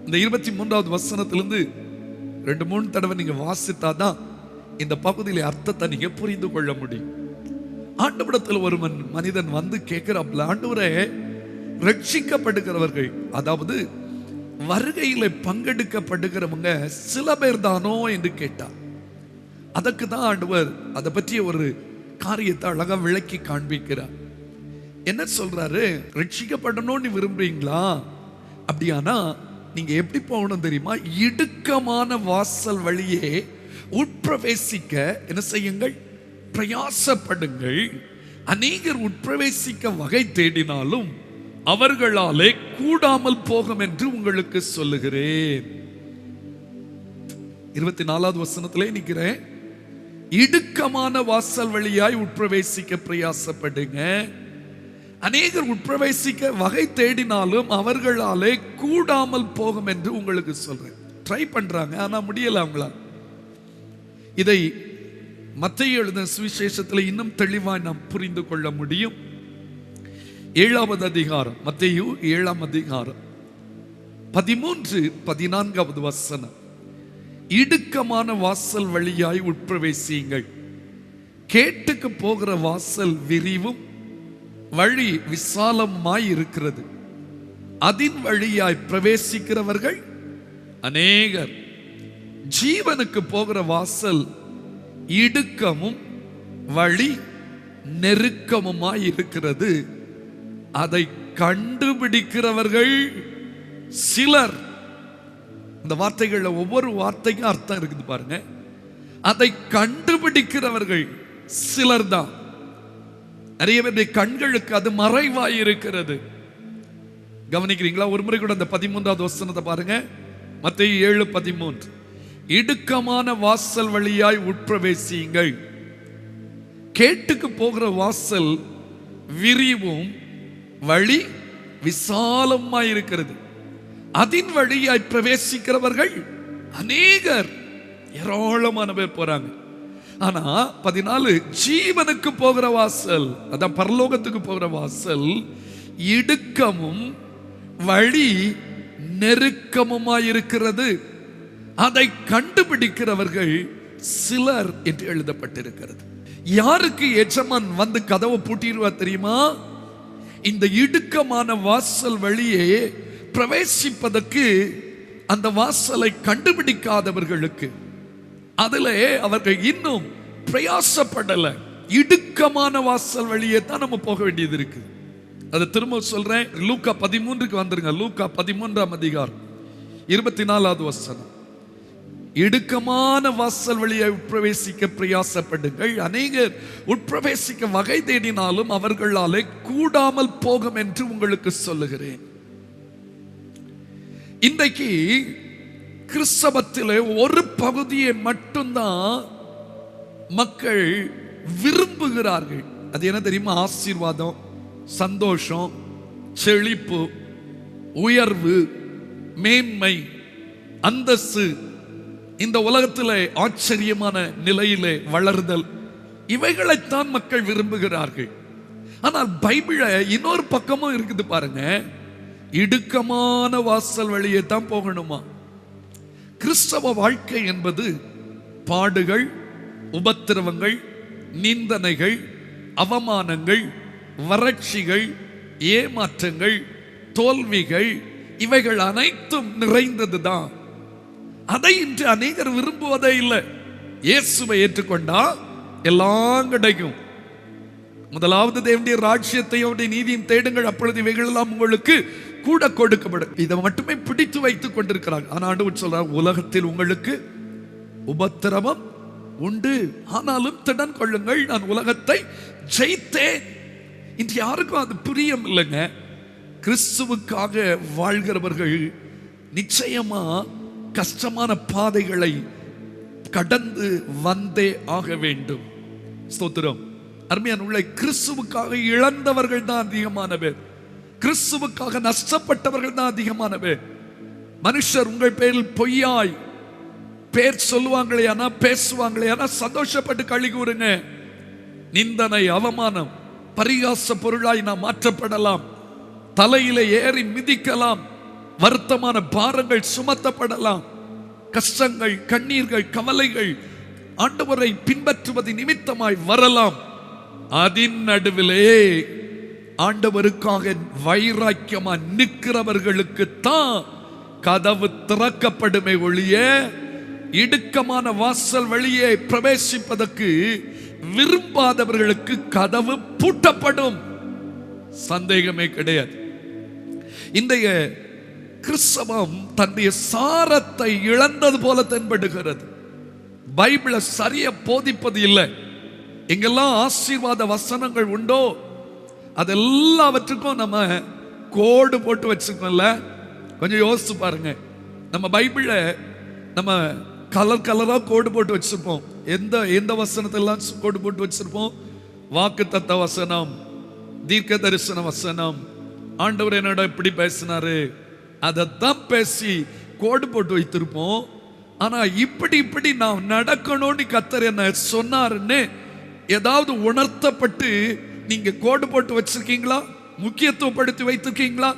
இந்த 23வது வசனத்திலிருந்து 2-3 தடவை நீங்க வாசித்தாதான் இந்த பகுதியில அர்த்தத்தை நீங்க புரிந்து கொள்ள முடியும். ஆண்டவரிடத்தில் ஒரு மனிதன் வந்து கேட்கிறாப்ல, ஆண்டவரே, ரட்சிக்கப்படுகிறவர்கள், அதாவது வருகையில பங்கெடுக்கப்படுகிறவங்க சில பேர் தானோ என்று கேட்டார். அதற்கு தான் ஆண்டவர் அதை பற்றிய ஒரு காரியத்தை அழகா விளக்கி காண்பிக்கிறார். என்ன சொல்றாரு? ரட்சிக்கப்படணும்னு விரும்புறீங்களா? அப்படியானா நீங்க எப்படி போகணும் தெரியுமா? இடுக்கமான வாசல் வழியே உட்பிரவேசிக்க என்ன செய்யுங்கள்? பிரயாசப்படுங்கள். அநேகர் உட்பிரவேசிக்க வகை தேடினாலும் அவர்களாலே கூடாமல் போகும் என்று உங்களுக்கு சொல்லுகிறேன். 24வது வசனத்திலே நிற்கிறேன். இடுக்கமான வாசல் வழியாய் உட்பிரவேசிக்க பிரயாசப்படுங்க. அநேகர் உட்பிரவேசிக்க வகை தேடினாலும் அவர்களாலே கூடாமல் போகும் என்று உங்களுக்கு சொல்றேன். ட்ரை பண்றாங்க, ஆனா முடியல அவங்களா. இதை மத்தேயு எழுதின சுவிசேஷத்தில் இன்னும் தெளிவாய் நாம் புரிந்து கொள்ள முடியும். 7வது அதிகாரம், மத்தேயு 7ஆம் அதிகாரம் 13-14வது வசனம். இடுக்கமான வாசல் வழியாய் உட்பிரவேசியுங்கள். கேட்டுக்கு போகிற வாசல் விரிவும் வழி விசாலமாய் இருக்கிறது, அதின் வழியாய் பிரவேசிக்கிறவர்கள் அநேகர். ஜீவனுக்கு போகிற வாசல் இடுக்கமும் வழி நெருக்கமுமாய் இருக்கிறது, அதை கண்டுபிடிக்கிறவர்கள் சிலர். இந்த வார்த்தைகள்ல ஒவ்வொரு வார்த்தைக்கும் அர்த்தம் இருக்குது பாருங்க. அதை கண்டுபிடிக்கிறவர்கள் சிலர் தான். நிறைய பேருடைய கண்களுக்கு அது மறைவாய் இருக்கிறது. கவனிக்கிறீங்களா? ஒரு முறை கூட அந்த 13வது வசனத்தை பாருங்க. மத்தேயு 7:13. இடுக்கமான வாசல் வழியாய் உட்பிரவேசியுங்கள். கேட்டுக்கு போகிற வாசல் விரிவும் வழி விசாலமாய் இருக்கிறது, அதின் வழியாய் பிரவேசிக்கிறவர்கள் அநேகர். ஏராளமான பேர் போறாங்க. ஆனா 14, ஜீவனுக்கு போகிற வாசல், அதான் பரலோகத்துக்கு போகிற வாசல் இடுக்கமும் வழி நெருக்கமுமாய் இருக்கிறது, அதை கண்டுபிடிக்கிறவர்கள் சிலர் என்று எழுதப்பட்டிருக்கிறது. யாருக்கு எஜமான் வந்து கதவை பூட்டிடுவார் தெரியுமா? இந்த இடுக்கமான வாசல் வழியே பிரவேசிப்பதற்கு அந்த வாசலை கண்டுபிடிக்காதவர்களுக்கு, அதிலே அவர்கள் இன்னும் பிரயாசப்படல. இடுக்கமான வாசல் வழியே தான் நம்ம போக வேண்டியது இருக்கு. அதை திரும்ப சொல்றேன். லூக்கா 13க்கு வந்துருங்க. லூக்கா 13ஆம் அதிகாரம் 24வது வசனம். இடுக்கமான வாசல் வழியை உட்பிரவேசிக்க பிரயாசப்படுங்கள். அநேகர் உட்பிரவேசிக்க வகை தேடினாலும் அவர்களாலே கூடாமல் போகும் என்று உங்களுக்கு சொல்லுகிறேன். இன்றைக்கு கிறிஸ்தவத்திலே ஒரு பகுதியை மட்டும்தான் மக்கள் விரும்புகிறார்கள். அது என்ன தெரியுமா? ஆசீர்வாதம், சந்தோஷம், செழிப்பு, உயர்வு, மேன்மை, அந்தஸ்து, இந்த உலகத்திலே ஆச்சரியமான நிலையிலே வளர்தல், இவைகளைத்தான் மக்கள் விரும்புகிறார்கள். ஆனால் பைபிள இன்னொரு பக்கமும் இருக்குது பாருங்க. இடுக்கமான வாசல் வழியே தான் போகணுமா? கிறிஸ்தவ வாழ்க்கை என்பது பாடுகள், உபத்திரவங்கள், நிந்தனைகள், அவமானங்கள், வறட்சிகள், ஏமாற்றங்கள், தோல்விகள், இவைகள் அனைத்தும் நிறைந்ததுதான். அதை இன்று அநேகர் விரும்புவதே இல்லை. இயேசுவை ஏற்றுக்கொண்டா எல்லாம் கிடைக்கும். முதலாவது தேவனுடைய ராஜ்யத்தையும் நீதியும் தேடுங்கள், அப்பொழுது இவைகள் எல்லாம் உங்களுக்கு கூட கொடுக்கப்படும். இதை மட்டுமே பிடித்து வைத்துக் கொண்டிருக்கிறார்கள். ஆனால் ஆண்டவர் சொல்றார், உலகத்தில் உங்களுக்கு உபத்திரவம் உண்டு, ஆனாலும் திடன் கொள்ளுங்கள், நான் உலகத்தை ஜெயித்தேன். இன்று யாருக்கும் அது பிரியம் இல்லைங்க. கிறிஸ்துவுக்காக வாழ்கிறவர்கள் நிச்சயமா கஷ்டமான பாதைகளை கடந்து வந்தே ஆக வேண்டும். ஸ்தோத்திரம். அருமையான உள்ள கிறிஸ்துவுக்காக இழந்தவர்கள் தான் அதிகமான பேர். கிறிஸ்துவுக்காக நஷ்டப்பட்டவர்கள் தான் அதிகமான பேர். மனுஷர் உங்கள் பேரில் பொய்யாய் பேர் சொல்லுவாங்களே ஆனா, பேசுவாங்களே ஆனா, சந்தோஷப்பட்டு களி கூறுங்க. நிந்தனை, அவமானம், பரிகாச பொருளாய் நாம் மாற்றப்படலாம். தலையில ஏறி மிதிக்கலாம். வருத்தமான பாரங்கள் சுமத்தப்படலாம். கஷ்டங்கள், கண்ணீர்கள், கவலைகள் ஆண்டவரை பின்பற்றுவது நிமித்தமாய் வரலாம். அதன் நடுவிலே ஆண்டவருக்காக வைராக்கியமா நிற்கிறவர்களுக்கு தான் கதவு திறக்கப்படுமே ஒழிய, இடுக்கமான வாசல் வழியே பிரவேசிப்பதற்கு விரும்பாதவர்களுக்கு கதவு பூட்டப்படும். சந்தேகமே கிடையாது. இன்றைய கிறிஸ்தவம் தன்னுடைய சாரத்தை இழந்தது போல தென்படுகிறது. பைபிளை சரியா போதிப்பது இல்லை. எங்கெல்லாம் ஆசீர்வாத வசனங்கள் உண்டோ அதெல்லாவற்றுக்கும் நம்ம கோடு போட்டு வச்சுக்கோம்ல. கொஞ்சம் யோசிச்சு பாருங்க. நம்ம பைபிளை நம்ம கலர் கலரா கோடு போட்டு வச்சிருப்போம். எந்த வசனத்தெல்லாம் கோடு போட்டு வச்சிருப்போம்? வாக்குத்தத்த வசனம், தீர்க்க தரிசன வசனம், ஆண்டவர் என்னோட இப்படி பேசினாரு, அதைத்தான் பேசி கோடு போட்டு வைத்திருப்போம். ஆனா இப்படி நான் நடக்கணும்னு கர்த்தர் என்ன சொன்னாருன்னு ஏதாவது உணர்த்தப்பட்டு நீங்க கோடு போட்டு வச்சிருக்கீங்களா? முக்கியத்துவப்படுத்தி வைத்திருக்கீங்களா?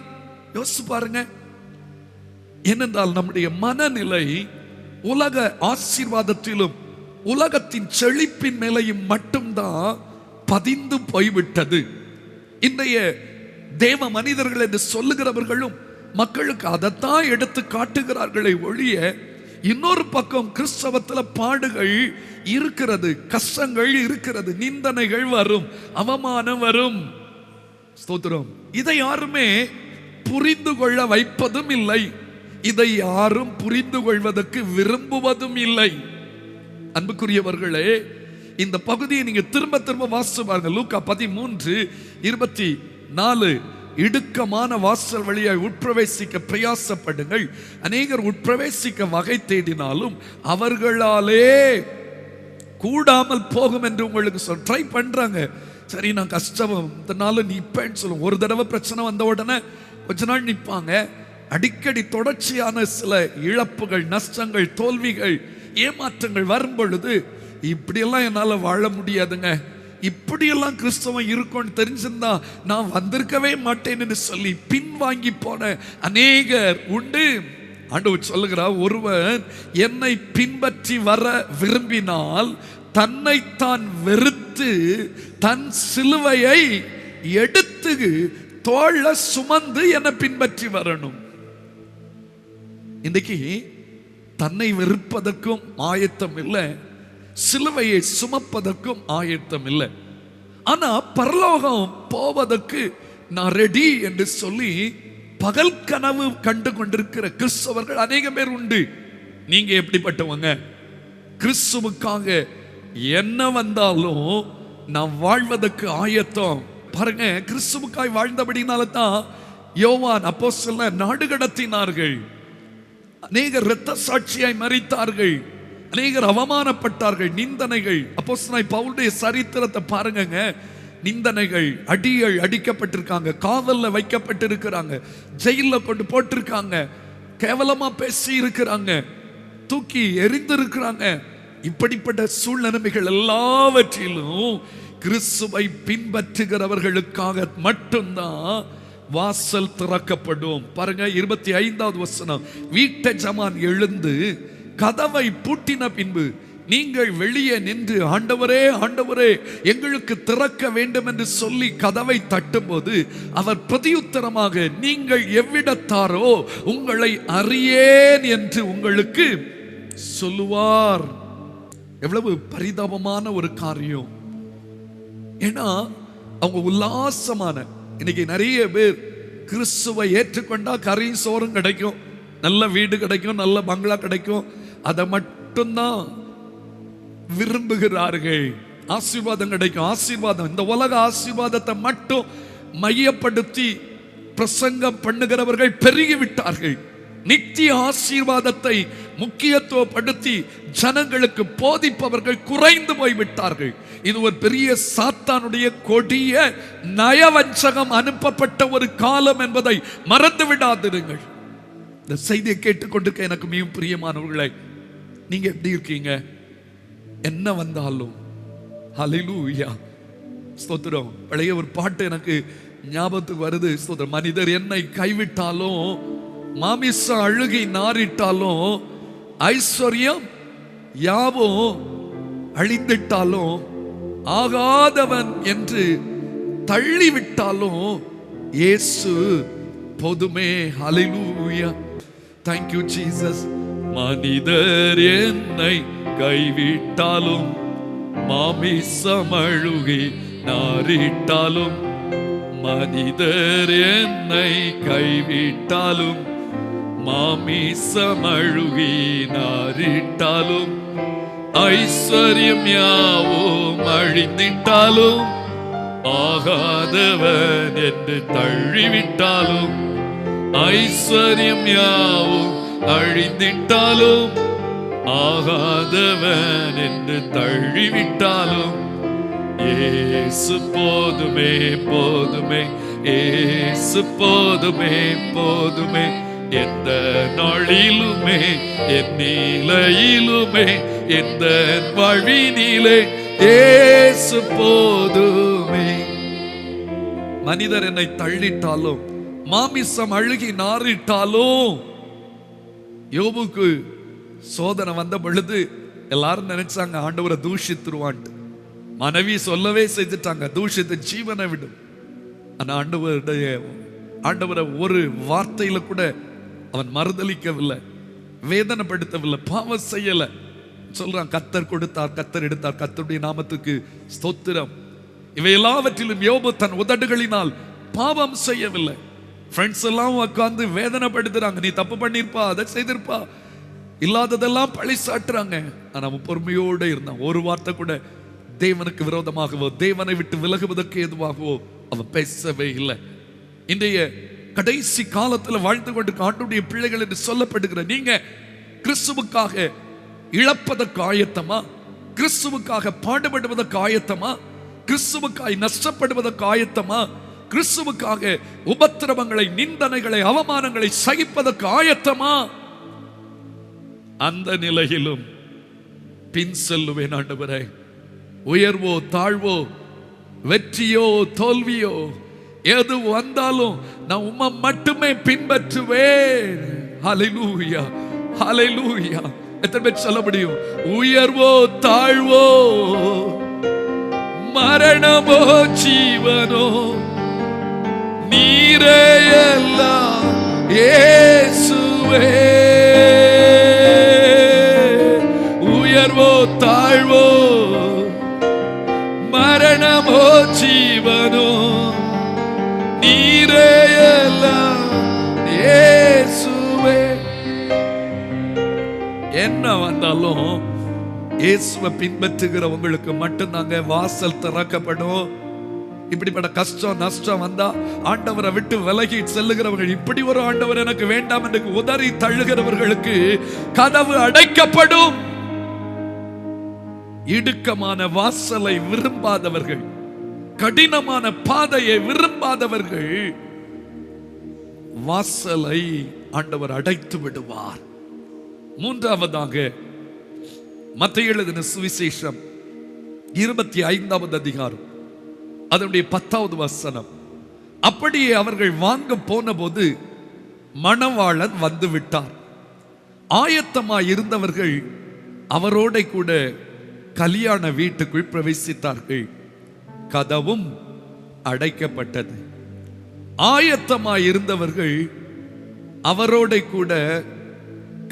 யோசிச்சு பாருங்க. ஏனென்றால் நம்முடைய மனநிலை உலக ஆசீர்வாதத்திலும் உலகத்தின் செழிப்பின் மேலையும் மட்டும்தான் பதிந்து போய்விட்டது. இன்றைய தேவ மனிதர்கள் என்று சொல்லுகிறவர்களும் மக்களுக்கு அதைத்தான் எடுத்து காட்டுகிறார்களே ஒழிய, இன்னொரு பக்கம் கிறிஸ்தவத்தில் பாடுகள் இருக்கிறது, கஷ்டங்கள் இருக்கிறது, நிந்தனைகள் வரும், அவமானம் வரும். ஸ்தோத்திரம். இதை யாருமே புரிந்து கொள்ள வைப்பதும் இல்லை. இதை யாரும் புரிந்து கொள்வதற்கு விரும்புவதும் இல்லை. அன்புக்குரியவர்களே, இந்த பகுதியை நீங்க திரும்ப திரும்ப வாசிச்சு பாருங்க. லூக்கா 13:24. இடுக்கமான வாசல் வழியாய் உட்பிரவேசிக்க பிரயாசப்படுங்கள். அநேகர் உட்பிரவேசிக்க வகை தேடினாலும் அவர்களாலே கூடாமல் போகும் என்று உங்களுக்கு ட்ரை பண்றாங்க. சரி, நான் கஷ்டத்தினால நிப்பேன்னு சொல்லுவோம். ஒரு தடவை பிரச்சனை வந்த உடனே கொஞ்ச நாள் நிற்பாங்க. அடிக்கடி தொடர்ச்சியான சில இழப்புகள், நஷ்டங்கள், தோல்விகள், ஏமாற்றங்கள் வரும் பொழுது இப்படியெல்லாம் என்னால் வாழ முடியாதுங்க, இப்படியெல்லாம் கிறிஸ்தவம் இருக்கும்னு தெரிஞ்சிருந்தா நான் வந்திருக்கவே மாட்டேன்னு சொல்லி பின்வாங்கி போன அநேகர் உண்டு. ஆண்டவர் சொல்லுகிறார், ஒருவன் என்னை பின்பற்றி வர விரும்பினால் தன்னைத்தான் வெறுத்து தன் சிலுவையை எடுத்து தோள சுமந்து என்னை பின்பற்றி வரணும். இன்றைக்கு தன்னை வெறுப்பதற்கும் ஆயத்தம் இல்லை, சிலுவையை சுமப்பதற்கும் ஆயத்தம் இல்லை. ஆனா பரலோகம் போவதற்கு நான் ரெடி என்று சொல்லி பகல் கனவு கண்டு கொண்டிருக்கிற கிறிஸ்தவர்கள் அநேக பேர் உண்டு. நீங்க எப்படிப்பட்டவங்க? கிறிஸ்துவுக்காக என்ன வந்தாலும் நான் வாழ்வதற்கு ஆயத்தம். பாருங்க, கிறிஸ்துவுக்காய் வாழ்ந்தபடினால தான் யோவான் அப்போஸ்தலன் நாடு கடத்தினார்கள். அநேகர் இரத்த சாட்சியாய் மரித்தார்கள், அநேகர் அவமானப்பட்டார்கள், நிந்தனைகள். அப்போஸ்தலன் பவுலுடைய சரித்திரத்தை பாருங்க. நிந்தனைகள், அடிகள் அடிக்கப்பட்டிருக்காங்க, காவல்ல வைக்கப்பட்டிருக்கிறாங்க, ஜெயில கொண்டு போட்டிருக்காங்க, கேவலமா பேசி இருக்கிறாங்க, தூக்கி எரிந்திருக்கிறாங்க. இப்படிப்பட்ட சூழ்நிலைமைகள் எல்லாவற்றிலும் கிறிஸ்துவை பின்பற்றுகிறவர்களுக்காக மட்டும்தான் வாசல் திறக்கப்படும். பாருங்க 25வது வசனம், வீட்டை ஜமான் எழுந்து கதவை பூட்டின பின்பு நீங்கள் வெளியே நின்று ஆண்டவரே ஆண்டவரே எங்களுக்கு திறக்க வேண்டும் என்று சொல்லி கதவை தட்டும் போது அவர் பிரதியுத்தரமாக நீங்கள் எவ்விடத்தாரோ உங்களை அறியேன் என்று உங்களுக்கு சொல்லுவார். எவ்வளவு பரிதாபமான ஒரு காரியம். ஏன்னா அவங்க உல்லாசமான, இன்னைக்கு நிறைய பேர் கிறிஸ்துவை ஏற்றுக்கொண்டா கரையும் சோறும் கிடைக்கும், நல்ல வீடு கிடைக்கும், நல்ல பங்களா கிடைக்கும், அதை மட்டும்தான் விரும்புகிறார்கள். ஆசீர்வாதம் கிடைக்கும், ஆசீர்வாதம், இந்த உலக ஆசீர்வாதத்தை மட்டும் மையப்படுத்தி பிரசங்கம் பண்ணுகிறவர்கள் பெருகிவிட்டார்கள். நித்திய ஆசீர்வாதத்தை முக்கியத்துவப்படுத்தி ஜனங்களுக்கு போதிப்பவர்கள் குறைந்து போய்விட்டார்கள். இது ஒரு பெரிய சாத்தானுடைய கொடிய நயவஞ்சகம் அனுப்பப்பட்ட ஒரு காலம் என்பதை மறந்து விடாதிருங்கள். இந்த செய்தியை கேட்டுக்கொண்டிருக்க எனக்கு மிகவும் பிரியமானவர்களே, நீங்க எப்படி இருக்கீங்க? என்ன வந்தாலும் ஹல்லேலூயா ஸ்தோத்திரம். பழைய ஒரு பாட்டு எனக்கு ஞாபகத்துக்கு வருது, ஸ்தோத்திரம். மனிதர் என்னை கைவிட்டாலும், மாமிச அழுகை நாரிட்டாலும், ஐஸ்வர்யம் யாவும் அழிந்திட்டாலும், ஆகாதவன் என்று தள்ளிவிட்டாலும் இயேசு போதுமே. ஹல்லேலூயா, thank you Jesus. மனிதர் என்னை கைவிட்டாலும், மாமிசம் அழுகி நாரிட்டாலும், மனிதர் என்னை கைவிட்டாலும், மாமிசம் அழுகி நாரிட்டாலும், ஐஸ்வர்யம் யாவும் அழிந்திட்டாலும், ஆகாதவன் என்று தள்ளிவிட்டாலும், ஐஸ்வர்யம் யாவும் அழிந்திட்டாலும், ஆகாதவன் என்று தள்ளிவிட்டாலும், இயேசு போதுமே போதுமே, இயேசு போதுமே போதுமே, எந்த நாளிலுமே என் நிலையிலுமே எந்த வழியிலே இயேசு போதுமே. மனிதர் என்னை தள்ளிட்டாலும், மாமிசம் அழுகி நாரிட்டாலும், யோபுக்கு சோதனை வந்த பொழுது எல்லாரும் நினைச்சாங்க ஆண்டவரை தூஷித்துருவான்ட்டு. மனைவி சொல்லவே செய்துட்டாங்க, தூஷித்து ஜீவனை விடும். ஆனா ஆண்டவரை ஒரு வார்த்தையில கூட அவன் மறுதலிக்கவில்லை, வேதனைப்படுத்தவில்லை, பாவம் செய்யல. சொல்றான், கத்தர் கொடுத்தார், கத்தர் எடுத்தார், கத்தருடைய நாமத்துக்கு ஸ்தோத்திரம். இவை எல்லாவற்றிலும் யோபு தன் உதடுகளினால் பாவம் செய்யவில்லை. ஃப்ரெண்ட்ஸ் எல்லாம் உட்கார்ந்து வேதனைப்படுத்துறாங்க, நீ தப்பு பண்ணிருப்பா, அதை செய்திருப்பா, இல்லாததெல்லாம் பழி சாட்டுறாங்க. ஆனா பொறுமையோடு இருந்தான். ஒரு வார்த்தை கூட தேவனுக்கு விரோதமாகவோ தேவனை விட்டு விலகுவதற்கு எதுவாகவோ அவன் பேசவே இல்லை. இன்றைய கடைசி காலத்தில் வாழ்ந்து கொண்டு ஆண்டவருடைய பிள்ளைகள் என்று சொல்லப்படுகிற நீங்க கிறிஸ்துவுக்காக இழப்பதற்கு ஆயத்தமா? கிறிஸ்துவுக்காக பாடுபடுவதற்கு ஆயத்தமா? கிறிஸ்துவுக்காய் நஷ்டப்படுவதற்கு ஆயத்தமா? கிறிஸ்துவுக்காக உபத்திரவங்களை, நிந்தனைகளை, அவமானங்களை சகிப்பதற்கு ஆயத்தமா? அந்த நிலையிலும் பின் செல்லுவேன் ஆண்டவரே. உயர்வோ தாழ்வோ, வெற்றியோ தோல்வியோ, எது வந்தாலும் நான் உம்மை மட்டுமே பின்பற்றுவேன். ஹல்லேலூயா, ஹல்லேலூயா. எத்தனை பேர் சொல்ல முடியும்? உயர்வோ தாழ்வோ, மரணமோ ஜீவனோ, நீரே எல்லாம் இயேசுவே. உயர்வோ தாழ்வோ, மரணமோ ஜீவனோ, நீரே எல்லாம் இயேசுவே. என்ன வந்தாலும் இயேசுவை பின்பற்றுகிற உங்களுக்கு மட்டும்தாங்க வாசல் திறக்கப்படும். இப்படிப்பட்ட கஷ்டம் நஷ்டம் வந்தா ஆண்டவரை விட்டு விலகி செல்லுகிறவர்கள், இப்படி ஒரு ஆண்டவர் எனக்கு வேண்டாம் என்று உதறி தள்ளுகிறவர்களுக்கு கதவு அடைக்கப்படும். இடுக்கமான வாசலை விரும்பாதவர்கள், கடினமான பாதையை விரும்பாதவர்கள், வாசலை ஆண்டவர் அடைத்து விடுவார். மூன்றாவதாக மத்தேயு எழுதின சுவிசேஷம் 25வது அதிகாரம் அதனுடைய 10வது வசனம். அப்படியே அவர்கள் வாங்க போன போது மணவாளன் வந்து விட்டார். ஆயத்தமாய் இருந்தவர்கள் அவரோட கூட கல்யாண வீட்டுக்குள் பிரவேசித்தார்கள். கதவும் அடைக்கப்பட்டது. ஆயத்தமாய் இருந்தவர்கள் அவரோட கூட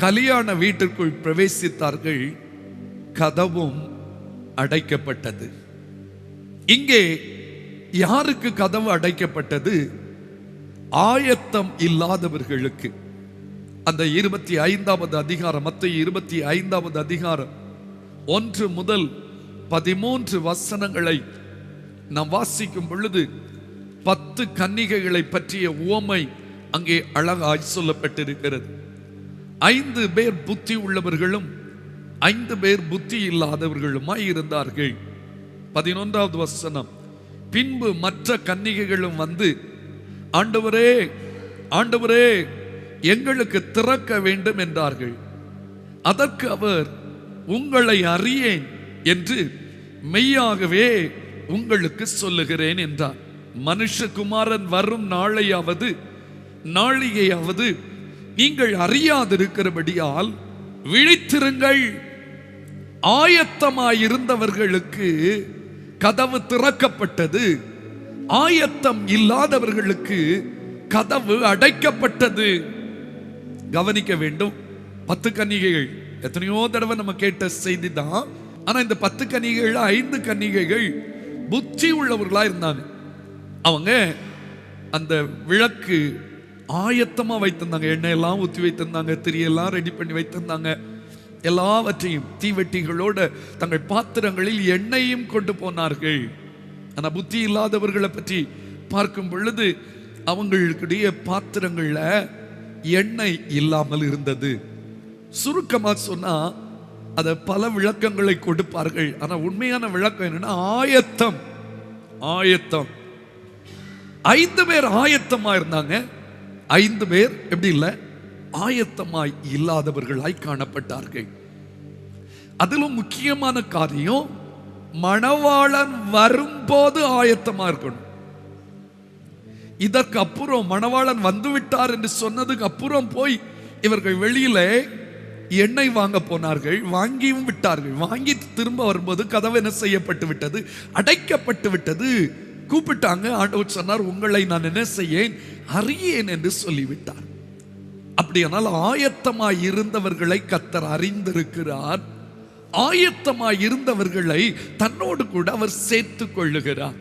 கல்யாண வீட்டுக்குள் பிரவேசித்தார்கள். கதவும் அடைக்கப்பட்டது. இங்கே யாருக்கு கதவு அடைக்கப்பட்டது? ஆயத்தம் இல்லாதவர்களுக்கு. அந்த 25வது அதிகாரம், மத்தேயு 25வது அதிகாரம் 1 முதல் 13 வசனங்களை நாம் வாசிக்கும் பொழுது 10 கன்னிகைகளை பற்றிய உவமை அங்கே அழகாய் சொல்லப்பட்டிருக்கிறது. 5 பேர் புத்தி உள்ளவர்களும் 5 பேர் புத்தி இல்லாதவர்களுமாய் இருந்தார்கள். 11வது வசனம், பின்பு மற்ற கன்னிகைகளும் வந்து, ஆண்டவரே ஆண்டவரே எங்களுக்கு திறக்க வேண்டும் என்றார்கள். அதற்கு அவர், உங்களை அறியேன் என்று மெய்யாகவே உங்களுக்கு சொல்லுகிறேன் என்றார். மனுஷகுமாரன் வரும் நாளையாவது நீங்கள் அறியாதிருக்கிறபடியால் விழித்திருங்கள். ஆயத்தமாயிருந்தவர்களுக்கு கதவு திறக்கப்பட்டது, ஆயத்தம் இல்லாதவர்களுக்கு கதவு அடைக்கப்பட்டது. கவனிக்க வேண்டும். 10 கன்னிகைகள், எத்தனையோ தடவை நம்ம கேட்ட செய்தி தான். ஆனா இந்த 10 கன்னிகைகள் 5 கன்னிகைகள் புத்தி உள்ளவர்களா இருந்தாங்க. அவங்க அந்த விளக்கு ஆயத்தமா வைத்திருந்தாங்க, எண்ணெயெல்லாம் ஊற்றி வைத்திருந்தாங்க, திரியெல்லாம் ரெடி பண்ணி வைத்திருந்தாங்க. எல்லாவற்றையும் தீவெட்டிகளோட தங்கள் பாத்திரங்களில் எண்ணெயும் கொண்டு போனார்கள். ஆனா புத்தி இல்லாதவர்களை பற்றி பார்க்கும் பொழுது அவங்களுடைய பாத்திரங்கள்ல எண்ணெய் இல்லாமல் இருந்தது. சுருக்கமா சொன்னா அத பல விளக்கங்களை கொடுப்பார்கள். ஆனா உண்மையான விளக்கம் என்னன்னா ஆயத்தம். 5 பேர் ஆயத்தமா இருந்தாங்க, 5 பேர் எப்படி இல்லை, ஆயத்தமாய் இல்லாதவர்களாய் காணப்பட்டார்கள். அதிலும் முக்கியமான காரியம், மணவாளன் வரும்போது ஆயத்தமா இருக்கணும். இதற்கு அப்புறம் மணவாளன் வந்து விட்டார் என்று சொன்னதுக்கு அப்புறம் போய் இவர்கள் வெளியில எண்ணெய் வாங்க போனார்கள், வாங்கியும் விட்டார்கள். வாங்கி திரும்ப வரும்போது கதவு என்ன செய்யப்பட்டு விட்டது, அடைக்கப்பட்டு விட்டது. கூப்பிட்டாங்க. ஆண்டவர் சொன்னார், உங்களை நான் என்ன செய்யேன், அறியேன் என்று சொல்லிவிட்டார். அப்படியானால் ஆயத்தமாய் இருந்தவர்களை கர்த்தர் அறிந்திருக்கிறார். ஆயத்தமாய் இருந்தவர்களை தன்னோடு கூட அவர் சேர்த்துக் கொள்ளுகிறார்.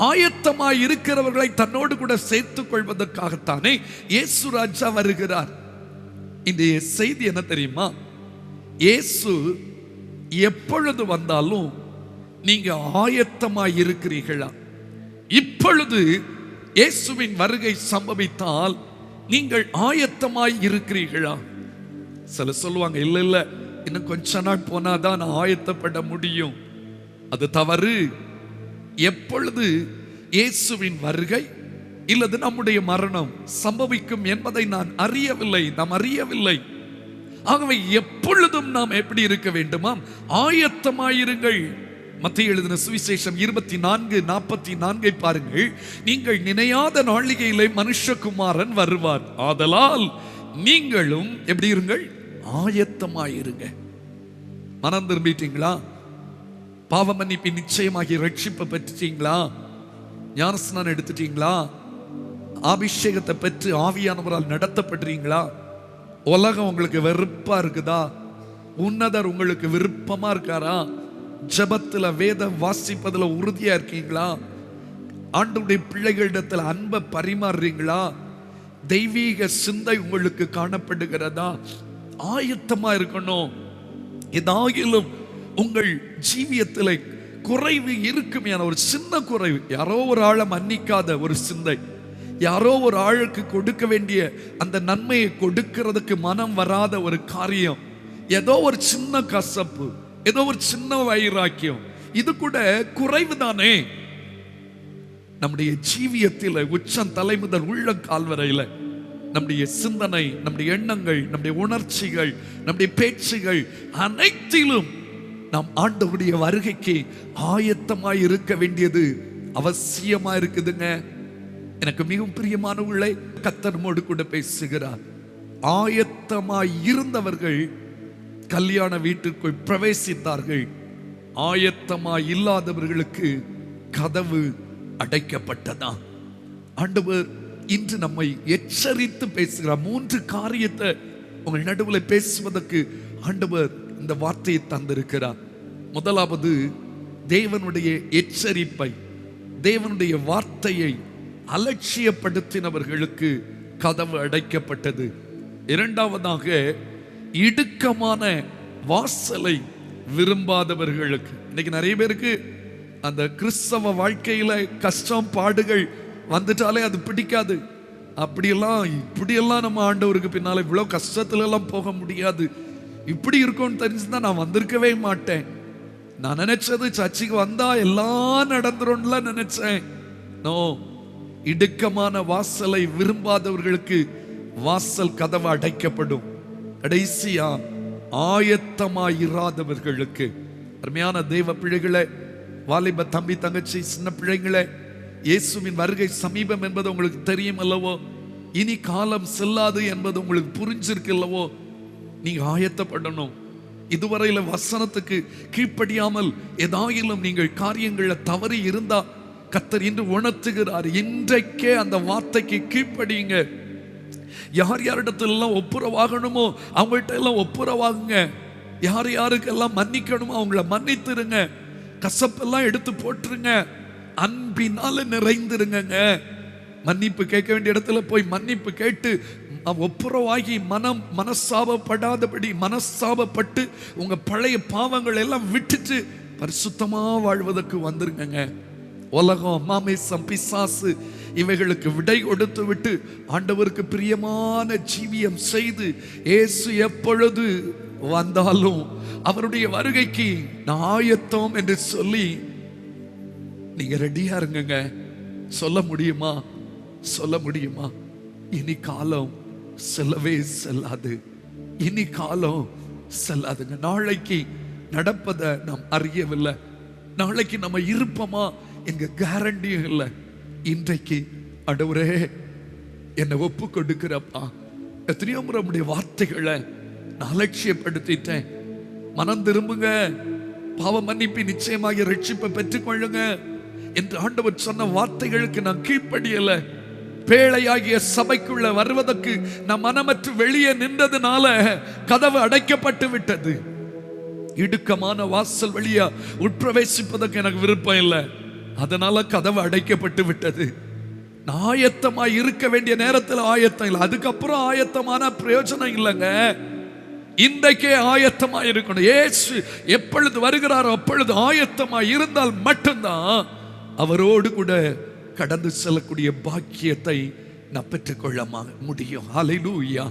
ஆயத்தமாய் இருக்கிறவர்களை தன்னோடு கூட சேர்த்துக் கொள்வதற்காகத்தானே இயேசு ராஜா வருகிறார். இந்த செய்தி என்ன தெரியுமா? இயேசு எப்பொழுது வந்தாலும் நீங்க ஆயத்தமாய் இருக்கிறீர்களா? இப்பொழுது இயேசுவின் வருகை சம்பவித்தால் நீங்கள் ஆயத்தமாய் இருக்கிறீர்களா? சில சொல்லுவாங்க, இல்ல இல்ல இன்னும் கொஞ்ச நாள் போனாதான் நான் ஆயத்தப்பட முடியும். அது தவறு. எப்பொழுது இயேசுவின் வருகை இல்லது நம்முடைய மரணம் சம்பவிக்கும் என்பதை நாம் அறியவில்லை. ஆகவே எப்பொழுதும் நாம் எப்படி இருக்க வேண்டுமாம், ஆயத்தமாயிருங்கள். மத்தேயு எழுதின சுவிசேஷம் 24:44 பாருங்கள். நீங்கள் நினையாத நாளிகையிலே மனுஷகுமாரன் வருவார், ஆதலால் நீங்களும் எப்படி இருங்கள், ஆயத்தமாயிருங்க. மனம் திரும்பிட்டீங்களா? பாவ மன்னிப்பு நிச்சயமாகி ரட்சிப்பை பெற்றுட்டீங்களா? ஞானஸ்நானம் எடுத்துட்டீங்களா? அபிஷேகத்தை பெற்று ஆவியானவரால் நடத்தப்படுறீங்களா? உலகம் உங்களுக்கு வெறுப்பா இருக்குதா? உன்னதர் உங்களுக்கு விருப்பமா இருக்காரா? ஜபத்துல வேதம் வாசிப்பதுல உறுதியா இருக்கீங்களா? ஆண்டவருடைய பிள்ளைகளிடத்துல அன்பை பரிமாறுறீங்களா? தெய்வீக சிந்தை உங்களுக்கு காணப்படுகிறதா? ஆயத்தமா இருக்கணும். ஏதாகிலும் உங்கள் ஜீவியத்தில் குறைவு இருக்குமே, ஒரு சின்ன குறைவு, யாரோ ஒரு ஆளை மன்னிக்காத ஒரு சிந்தை, யாரோ ஒரு ஆளுக்கு கொடுக்க வேண்டிய அந்த நன்மையை கொடுக்கிறதுக்கு மனம் வராத ஒரு காரியம், ஏதோ ஒரு சின்ன கசப்பு, ஏதோ ஒரு சின்ன வைராக்கியம், இது கூட குறைவு தானே. நம்முடைய ஜீவியத்தில் உச்சம் தலை முதல் உள்ள கால்வரையில நம்முடைய சிந்தனை, நம்முடைய எண்ணங்கள், நம்முடைய உணர்ச்சிகள், நம்முடைய பேச்சுகள் அனைத்திலும் நாம் ஆண்டவருடைய வருகைக்கு ஆயத்தமாய் இருக்க வேண்டியது அவசியமா இருக்குதுங்க. எனக்கு மிகவும் பிரியமானவர்களே, கர்த்தர் நம்மோடு கூட பேசுகிறார். ஆயத்தமாய் இருந்தவர்கள் கல்யாண வீட்டிற்குள் பிரவேசித்தார்கள். ஆயத்தமாய் இல்லாதவர்களுக்கு கதவு அடைக்கப்பட்டதா. ஆண்டவர் இன்று நம்மை எச்சரித்து பேசுகிறார். 3 காரியத்தை உங்கள் நடுவில் பேசுவதற்கு ஆண்டவர் இந்த வார்த்தையை தந்திருக்கிறார். முதலாவது, தேவனுடைய எச்சரிப்பை, தேவனுடைய வார்த்தையை அலட்சியப்படுத்தினவர்களுக்கு கதவு அடைக்கப்பட்டது. இரண்டாவதாக, இடுக்கமான வாசலை விரும்பாதவர்களுக்கு. இன்னைக்கு நிறைய பேருக்கு அந்த கிறிஸ்தவ வாழ்க்கையில கஷ்டம் பாடுகள் வந்துட்டாலே அது பிடிக்காது. இப்படியெல்லாம் நம்ம ஆண்டவருக்கு பின்னால இவ்வளவு கஷ்டத்துல எல்லாம் போக முடியாது, இப்படி இருக்கும்னு தெரிஞ்சுதான் நான் வந்திருக்கவே மாட்டேன். நான் நினைச்சது சர்ச்சுக்கு வந்தா எல்லாம் நடந்துரும்ல நினைச்சேன். நோ, இடுக்கமான வாசலை விரும்பாதவர்களுக்கு வாசல் கதவு அடைக்கப்படும். கடைசியா, ஆயத்தமாயிராதவர்களுக்கு. அருமையான தேவ பிள்ளைகளே, வாலிப தம்பி தங்கச்சி, சின்ன பிள்ளைகளே, இயேசுவின் வருகை சமீபம் என்பது உங்களுக்கு தெரியும் அல்லவோ? இனி காலம் செல்லாது என்பது உங்களுக்கு புரிஞ்சிருக்கு அல்லவோ? நீங்க ஆயத்தப்படணும். இதுவரையில வசனத்துக்கு கீழ்ப்படியாமல் ஏதாயிலும் நீங்கள் காரியங்களை தவறி இருந்தா கர்த்தர் இன்று உணர்த்துகிறார். இன்றைக்கே அந்த வார்த்தைக்கு கீழ்ப்படியுங்க. யார் யாரிடத்திலெல்லாம் ஒப்புரவாகணுமோ அவங்கள்ட்ட எல்லாம் ஒப்புரவாகுங்க. யார் யாருக்கெல்லாம் மன்னிக்கணுமோ அவங்கள மன்னித்துருங்க. கசப்பெல்லாம் எடுத்து போட்டுருங்க. அன்பினால நிறைந்திருங்க. மன்னிப்பு கேட்க வேண்டிய இடத்துல போய் மன்னிப்பு கேட்டு ஒப்புரவாகி மனஸ்தாபப்படாதபடி மனஸ்தாபப்பட்டு உங்க பழைய பாவங்கள் எல்லாம் விட்டுட்டு பரிசுத்தமா வாழ்வதற்கு வந்துருங்க. உலகம், மாமிசம், பிசாசு இவைகளுக்கு விடை கொடுத்து விட்டு ஆண்டவருக்கு பிரியமான ஜீவியம் செய்து இயேசு எப்பொழுது வந்தாலும் அவருடைய வருகைக்கு நான் ஆயத்தம் என்று சொல்லி நீங்க ரெடியா இருங்க. சொல்ல முடியுமா? சொல்ல முடியுமா? இனி காலம் செல்லவே செல்லாது. இனி காலம் செல்லாதுங்க. நாளைக்கு நடப்பதை நாம் அறியவில்லை. நாளைக்கு நம்ம இருப்போமா எங்க கேரண்டியும் இல்லை. இன்றைக்கு ஆண்டவரே என்னை ஒப்பு கொடுக்கிறப்பா. எத்தனையோ முறை நம்முடைய வார்த்தைகளை நான் அலட்சியப்படுத்திட்டேன். மனம் திரும்புங்க, பாவ மன்னிப்பு நிச்சயமாக ரட்சிப்பை பெற்றுக்கொள்ளுங்க என்று ஆண்டவர் சொன்ன வார்த்தைகளுக்கு நான் கீழ்ப்படியல. பேழையாகிய சபைக்குள்ள வருவதற்கு நான் மனமற்று வெளியே நின்றதுனால கதவு அடைக்கப்பட்டு விட்டது. இடுக்கமான வாசல் வழியா உட்பிரவேசிப்பதற்கு எனக்கு விருப்பம் இல்லை. அதனால கதவு அடைக்கப்பட்டு விட்டது. ஆயத்தமாய் இருக்க வேண்டிய நேரத்தில் ஆயத்தம் இல்லை. அதுக்கப்புறம் ஆயத்தமான பிரயோஜனம் இல்லைங்க. இன்றைக்கே ஆயத்தமாய் இருக்கணும். இயேசு எப்பொழுது வருகிறாரோ அப்பொழுது ஆயத்தமாய் இருந்தால் மட்டும்தான் அவரோடு கூட கடந்து செல்லக்கூடிய பாக்கியத்தை நான் பெற்றுக்கொள்ள முடியும். ஹல்லேலூயா.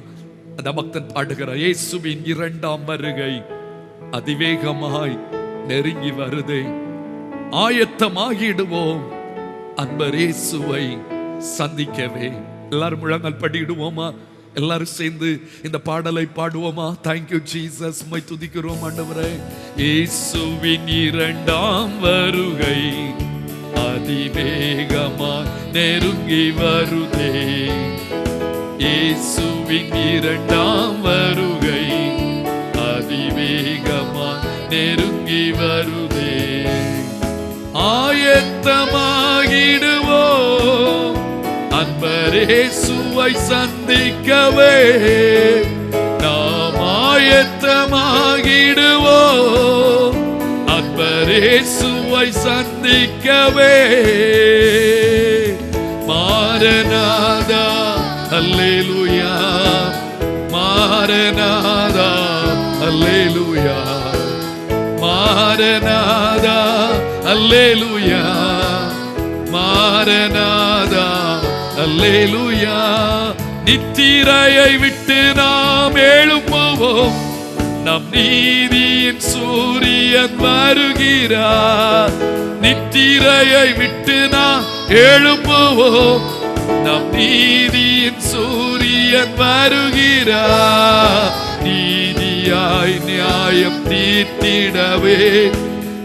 அந்த பக்தன் பாடுகிறார், இயேசுவின் 2ஆம் வருகை அதிவேகமாய் நெருங்கி வருதே, ஆயத்தமாகிடுவோம் அன்பர் இயேசுவை சந்திக்கவே. எல்லாரும் முழங்கால் படிடுவோமா? எல்லாரும் சேர்ந்து இந்த பாடலை பாடுவோமா? தேங்க்யூ ஜீசஸ், உம்மை துதிக்கிறோம் ஆண்டவரே. இயேசுவின் 2ஆம் வருகை அதிவேகமாய் நெருங்கி வருதே, இயேசுவின் 2ஆம் வருகை அதிவேகமாய் நெருங்கி வருதே. ஆயத்தமாகிடுவோம் அன்பர் இயேசுவை சந்திக்கவே, நாம் ஆயத்தமாகிடுவோம் அன்பர் இயேசுவை சந்திக்கவே. மாரநாதா அல்லேலூயா, மாரநாதா அல்லேலூயா, மாரநாதா அல்லேலூயா, மாரநாதா அல்லேலூயா. நித்திரையை விட்டு நாம் எழும்புவோம், நம் நீதியின் சூரியன் வருகிறார். நித்திரையை விட்டு நாம் எழும்புவோம், நம் நீதியின் சூரியன் வருகிறார். நீதியாய் நியாயம் தீர்த்திடவே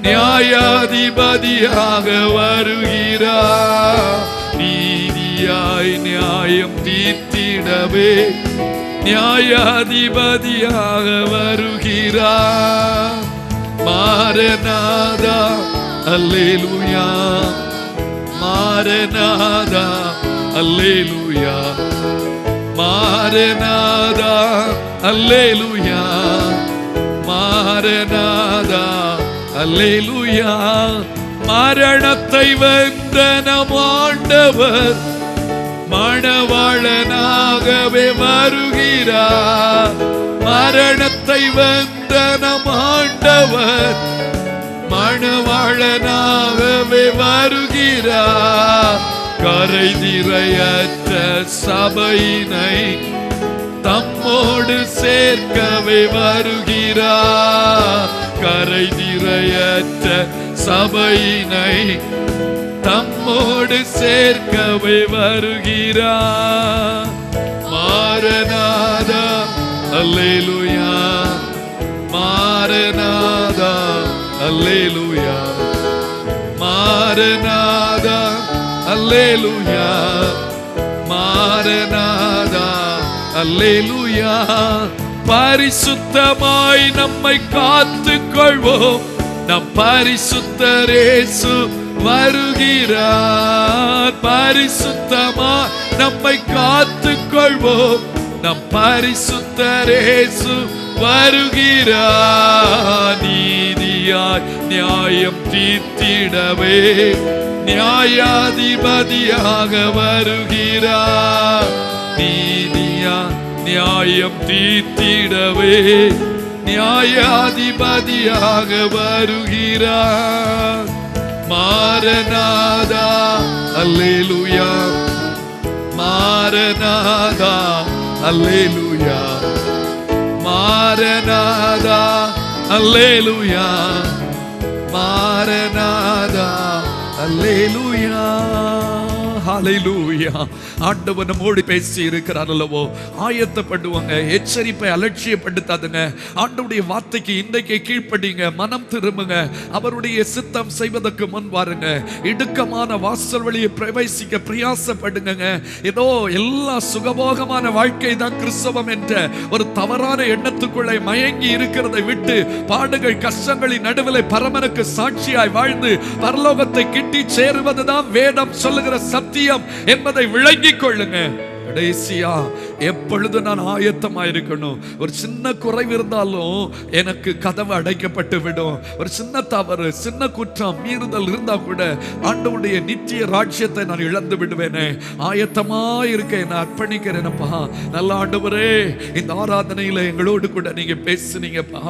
நியாயாதிபதியாக வருகிறார். நீதியாய் நீதியாய் நியாயம் தீர்த்திடவே நியாயாதிபதியாக வருகிறார். மாரநாதா அல்லேலூயா, மாரநாதா அல்லேலூயா, மாரநாதா அல்லேலூயா, மாரநாதா அல்லேலூயா. மரணத்தை வென்ற நம் ஆண்டவர் மணவாளனாகவே வருகிறார். மரணத்தை வென்ற நம் ஆண்டவர் மணவாளனாகவே வருகிறார். கரைதிரையற்ற சபையினை தம்மோடு சேர்க்கவே வருகிறார். கரைதிரையற்ற சபையினை தம்மோடு சேர்க்கவே வருகிறார். மாரநாதா அல்லேலூயா, மாரநாதா அல்லேலூயா, மாரநாதா அல்லேலூயா, மாரநாதா அல்லேலூயா. பரிசுத்தமாய் நம்மை காத்துக் கொள்வோம், நம் பரிசுத்தர் இயேசு வருகிறார். பரிசுத்தமாய் நம்மை காத்துக் கொள்வோம், நம் பரிசுத்தர் இயேசு வருகிறார். நீதியாய் நியாயம் தீர்த்திடவே நியாயாதிபதியாக வருகிறார். நீதியாய் நியாயம் தீர்த்திடவே நியாயாதிபதியாக வருகிறார். மாரநாதா அல்லேலூயா, மாரநாதா அல்லேலூயா, மாரநாதா அல்லேலூயா, மாரநாதா அல்லேலூயா. ஹல்லேலூயா. ஆண்டவர் நம்மோடு பேசி இருக்கிறார் அல்லவோ. ஆயத்தப்படுவாங்க, எச்சரிப்பை அலட்சியப்படுத்தாதுங்க. ஆண்டவருடைய வார்த்தைக்கு இன்றைக்கு கீழ்ப்படிங்க, மனம் திரும்புங்க, அவருடைய சித்தம் செய்வதற்கு முன் வாருங்க. இடுக்கமான வாசல் வழியை பிரவேசிக்க பிரயாசப்படுங்க. ஏதோ எல்லா சுகபோகமான வாழ்க்கை தான் கிறிஸ்தவம் என்ற ஒரு தவறான எண்ணத்துக்குள்ளே மயங்கி இருக்கிறதை விட்டு பாடுகள் கஷ்டங்களின் நடுவில் பரமனுக்கு சாட்சியாய் வாழ்ந்து பரலோகத்தை கிட்டி சேருவதுதான் வேதம் சொல்லுகிற சத்தியம் என்பதை விளங்கிக் கொள்ளுங்க. கடைசியா எப்பொழுது நான் ஆயத்தமா இருக்கணும். ஒரு சின்ன குறைவு இருந்தாலும் எனக்கு கதவு அடைக்கப்பட்டு விடும். ஒரு சின்ன தவறு, சின்ன குற்றம், மீறுதல் இருந்தா கூட ஆண்டவருடைய நித்திய ராஜ்யத்தை நான் இழந்து விடுவேனே. ஆயத்தமா இருக்க நான் அர்ப்பணிக்கிறேனப்பா. நல்ல ஆண்டவரே, இந்த ஆராதனையில எங்களோடு கூட நீங்க பேசுனீங்கப்பா.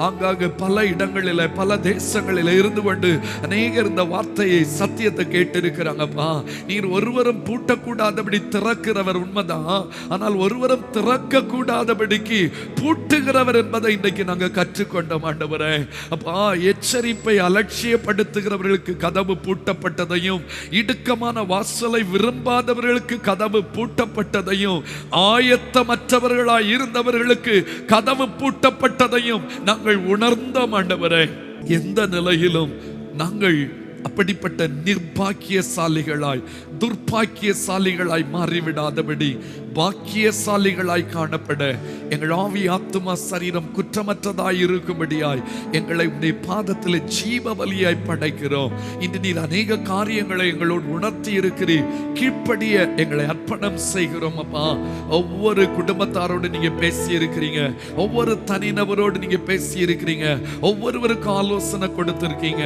ஆங்காங்க பல இடங்களில பல தேசங்களில இருந்து கொண்டு அநேகர் இந்த வார்த்தையை சத்தியத்தை கேட்டு இருக்கிறாங்கப்பா. நீர் ஒருவரும் பூட்டக்கூடாதபடி திறக்கிறவர் உண்மைதான், ஆனால் ஒருவரும் திறக்க கூடாதபடிக்கு பூட்டுகிறவர் என்பதை இன்றைக்கு நாங்க கற்றுக்கொண்டோம் ஆண்டவரே. அப்பா, எச்சரிப்பை அலட்சியப்படுத்துகிறவர்களுக்கு கதவு பூட்டப்பட்டதையும், இடுக்கமான வாசலை விரும்பாதவர்களுக்கு கதவு பூட்டப்பட்டதையும், ஆயத்தமற்றவர்களாய் இருந்தவர்களுக்கு கதவு பூட்டப்பட்டதையும் நாங்கள் உணர்ந்தோம் ஆண்டவரே. எந்த நிலையிலும் நாங்கள் அப்படிப்பட்ட நிர்பாக்கியசாலிகளாய் துர்பாக்கியசாலிகளாய் மாறிவிடாதபடி பாக்கியசாலிகளாய் காணப்பட எங்கள் ஆவி ஆத்துமா சரீரம் குற்றமற்றதாய் இருக்கும்படியாய் எங்களை உடைய பாதத்தில் ஜீவ பலியாய் படைக்கிறோம். இன்று நீர் அநேக காரியங்களை எங்களோடு உணர்த்தி இருக்கிறீர். கீழ்ப்படிய எங்களை அர்ப்பணம் செய்கிறோம் அப்பா. ஒவ்வொரு குடும்பத்தாரோடு நீங்க பேசி இருக்கிறீங்க, ஒவ்வொரு தனிநபரோடு நீங்க பேசி இருக்கிறீங்க, ஒவ்வொருவருக்கும் ஆலோசனை கொடுத்திருக்கீங்க.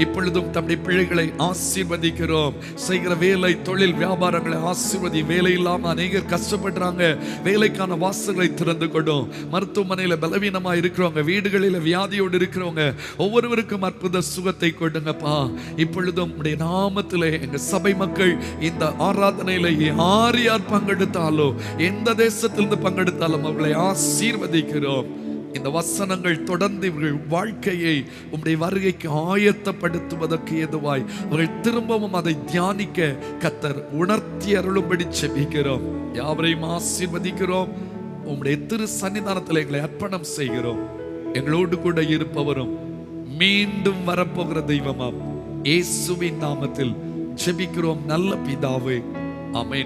இப்பொழுதும் தம்முடைய பிள்ளைகளை ஆசீர்வதிக்கிறோம். செய்கிற வேலை, தொழில், வியாபாரங்களை ஆசீர்வதி. வேலை இல்லாம அநேகர் கஷ்டப்படுறாங்க, வேலைக்கான வாசல்களை திறந்து கொடும். மருத்துவமனையில பலவீனமா இருக்கிறவங்க, வீடுகளில் வியாதியோடு இருக்கிறவங்க ஒவ்வொருவருக்கும் அற்புத சுகத்தை கொடுங்கப்பா. இப்பொழுதும் உடைய நாமத்திலே எங்க சபை மக்கள் இந்த ஆராதனையில யார் யார் பங்கெடுத்தாலோ, எந்த தேசத்திலிருந்து பங்கெடுத்தாலும் அவர்களை ஆசீர்வதிக்கிறோம். இந்த வசனங்கள் தொடர்ந்து இவர்கள் வாழ்க்கையை உம்முடைய வருகைக்கு ஆயத்தப்படுத்துவதற்கு ஏதுவாய் அவர்கள் திரும்பவும் அதை தியானிக்க கர்த்தர் உணர்த்தி அருளும்படி செபிக்கிறோம். யாவரையும் ஆசீர்வதிக்கிறோம். உம்முடைய திரு சன்னிதானத்தில் எங்களை அர்ப்பணம் செய்கிறோம். எங்களோடு கூட இருப்பவரும் மீண்டும் வரப்போகிற தெய்வமாம் இயேசுவின் நாமத்தில் ஜெபிக்கிறோம் நல்ல பிதாவே, ஆமென்.